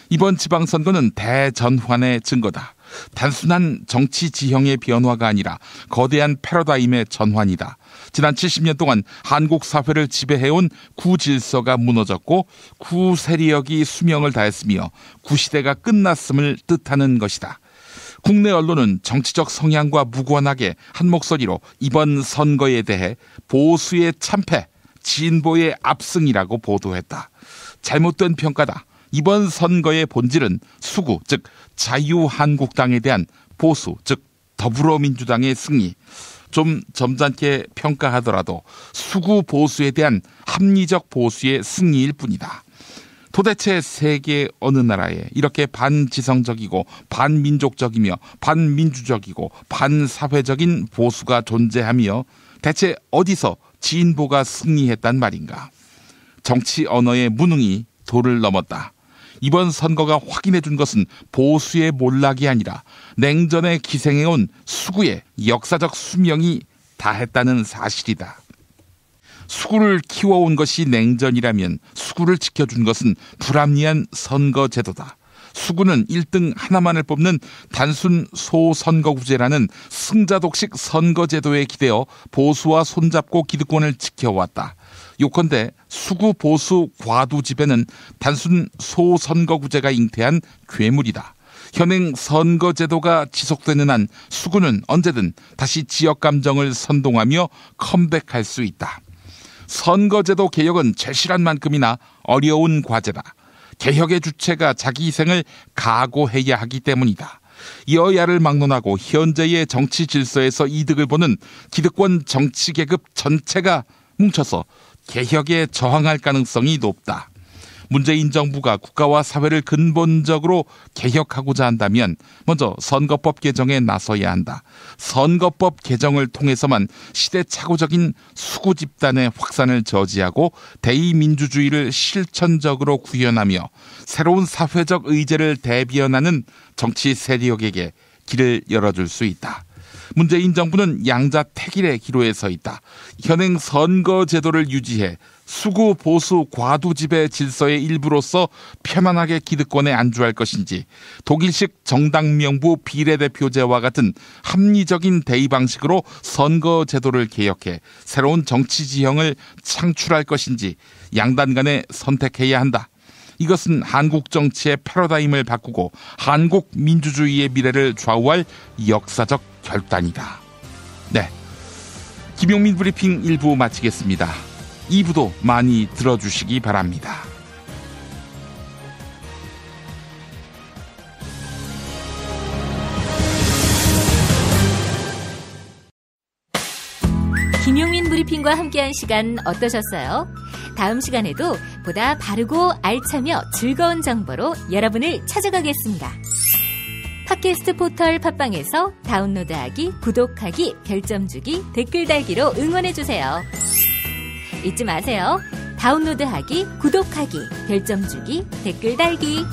[SPEAKER 7] 이번 지방선거는 대전환의 증거다. 단순한 정치 지형의 변화가 아니라 거대한 패러다임의 전환이다. 지난 70년 동안 한국 사회를 지배해온 구질서가 무너졌고 구세력이 수명을 다했으며 구시대가 끝났음을 뜻하는 것이다. 국내 언론은 정치적 성향과 무관하게 한 목소리로 이번 선거에 대해 보수의 참패, 진보의 압승이라고 보도했다. 잘못된 평가다. 이번 선거의 본질은 수구, 즉 자유한국당에 대한 보수, 즉 더불어민주당의 승리. 좀 점잖게 평가하더라도 수구 보수에 대한 합리적 보수의 승리일 뿐이다. 도대체 세계 어느 나라에 이렇게 반지성적이고 반민족적이며 반민주적이고 반사회적인 보수가 존재하며 대체 어디서 진보가 승리했단 말인가. 정치 언어의 무능이 도를 넘었다. 이번 선거가 확인해 준 것은 보수의 몰락이 아니라 냉전에 기생해온 수구의 역사적 수명이 다했다는 사실이다. 수구를 키워온 것이 냉전이라면 수구를 지켜준 것은 불합리한 선거제도다. 수구는 1등 하나만을 뽑는 단순 소선거구제라는 승자독식 선거제도에 기대어 보수와 손잡고 기득권을 지켜왔다. 요컨대 수구 보수 과두집에는 단순 소선거구제가 잉태한 괴물이다. 현행 선거제도가 지속되는 한 수구는 언제든 다시 지역 감정을 선동하며 컴백할 수 있다. 선거제도 개혁은 절실한 만큼이나 어려운 과제다. 개혁의 주체가 자기 희생을 각오해야 하기 때문이다. 여야를 막론하고 현재의 정치 질서에서 이득을 보는 기득권 정치 계급 전체가 뭉쳐서 개혁에 저항할 가능성이 높다. 문재인 정부가 국가와 사회를 근본적으로 개혁하고자 한다면 먼저 선거법 개정에 나서야 한다. 선거법 개정을 통해서만 시대착오적인 수구 집단의 확산을 저지하고 대의민주주의를 실천적으로 구현하며 새로운 사회적 의제를 대변하는 정치 세력에게 길을 열어줄 수 있다. 문재인 정부는 양자택일의 기로에 서 있다. 현행 선거제도를 유지해 수구 보수 과두집의 질서의 일부로서 편안하게 기득권에 안주할 것인지 독일식 정당명부 비례대표제와 같은 합리적인 대의 방식으로 선거제도를 개혁해 새로운 정치 지형을 창출할 것인지 양단 간에 선택해야 한다. 이것은 한국 정치의 패러다임을 바꾸고 한국 민주주의의 미래를 좌우할 역사적 결단이다. 네, 김용민 브리핑 1부 마치겠습니다. 2부도 많이 들어주시기 바랍니다.
[SPEAKER 5] 김용민 브리핑과 함께한 시간 어떠셨어요? 다음 시간에도 보다 바르고 알차며 즐거운 정보로 여러분을 찾아가겠습니다. 팟캐스트 포털 팟빵에서 다운로드하기, 구독하기, 별점 주기, 댓글 달기로 응원해주세요. 잊지 마세요. 다운로드하기, 구독하기, 별점 주기, 댓글 달기.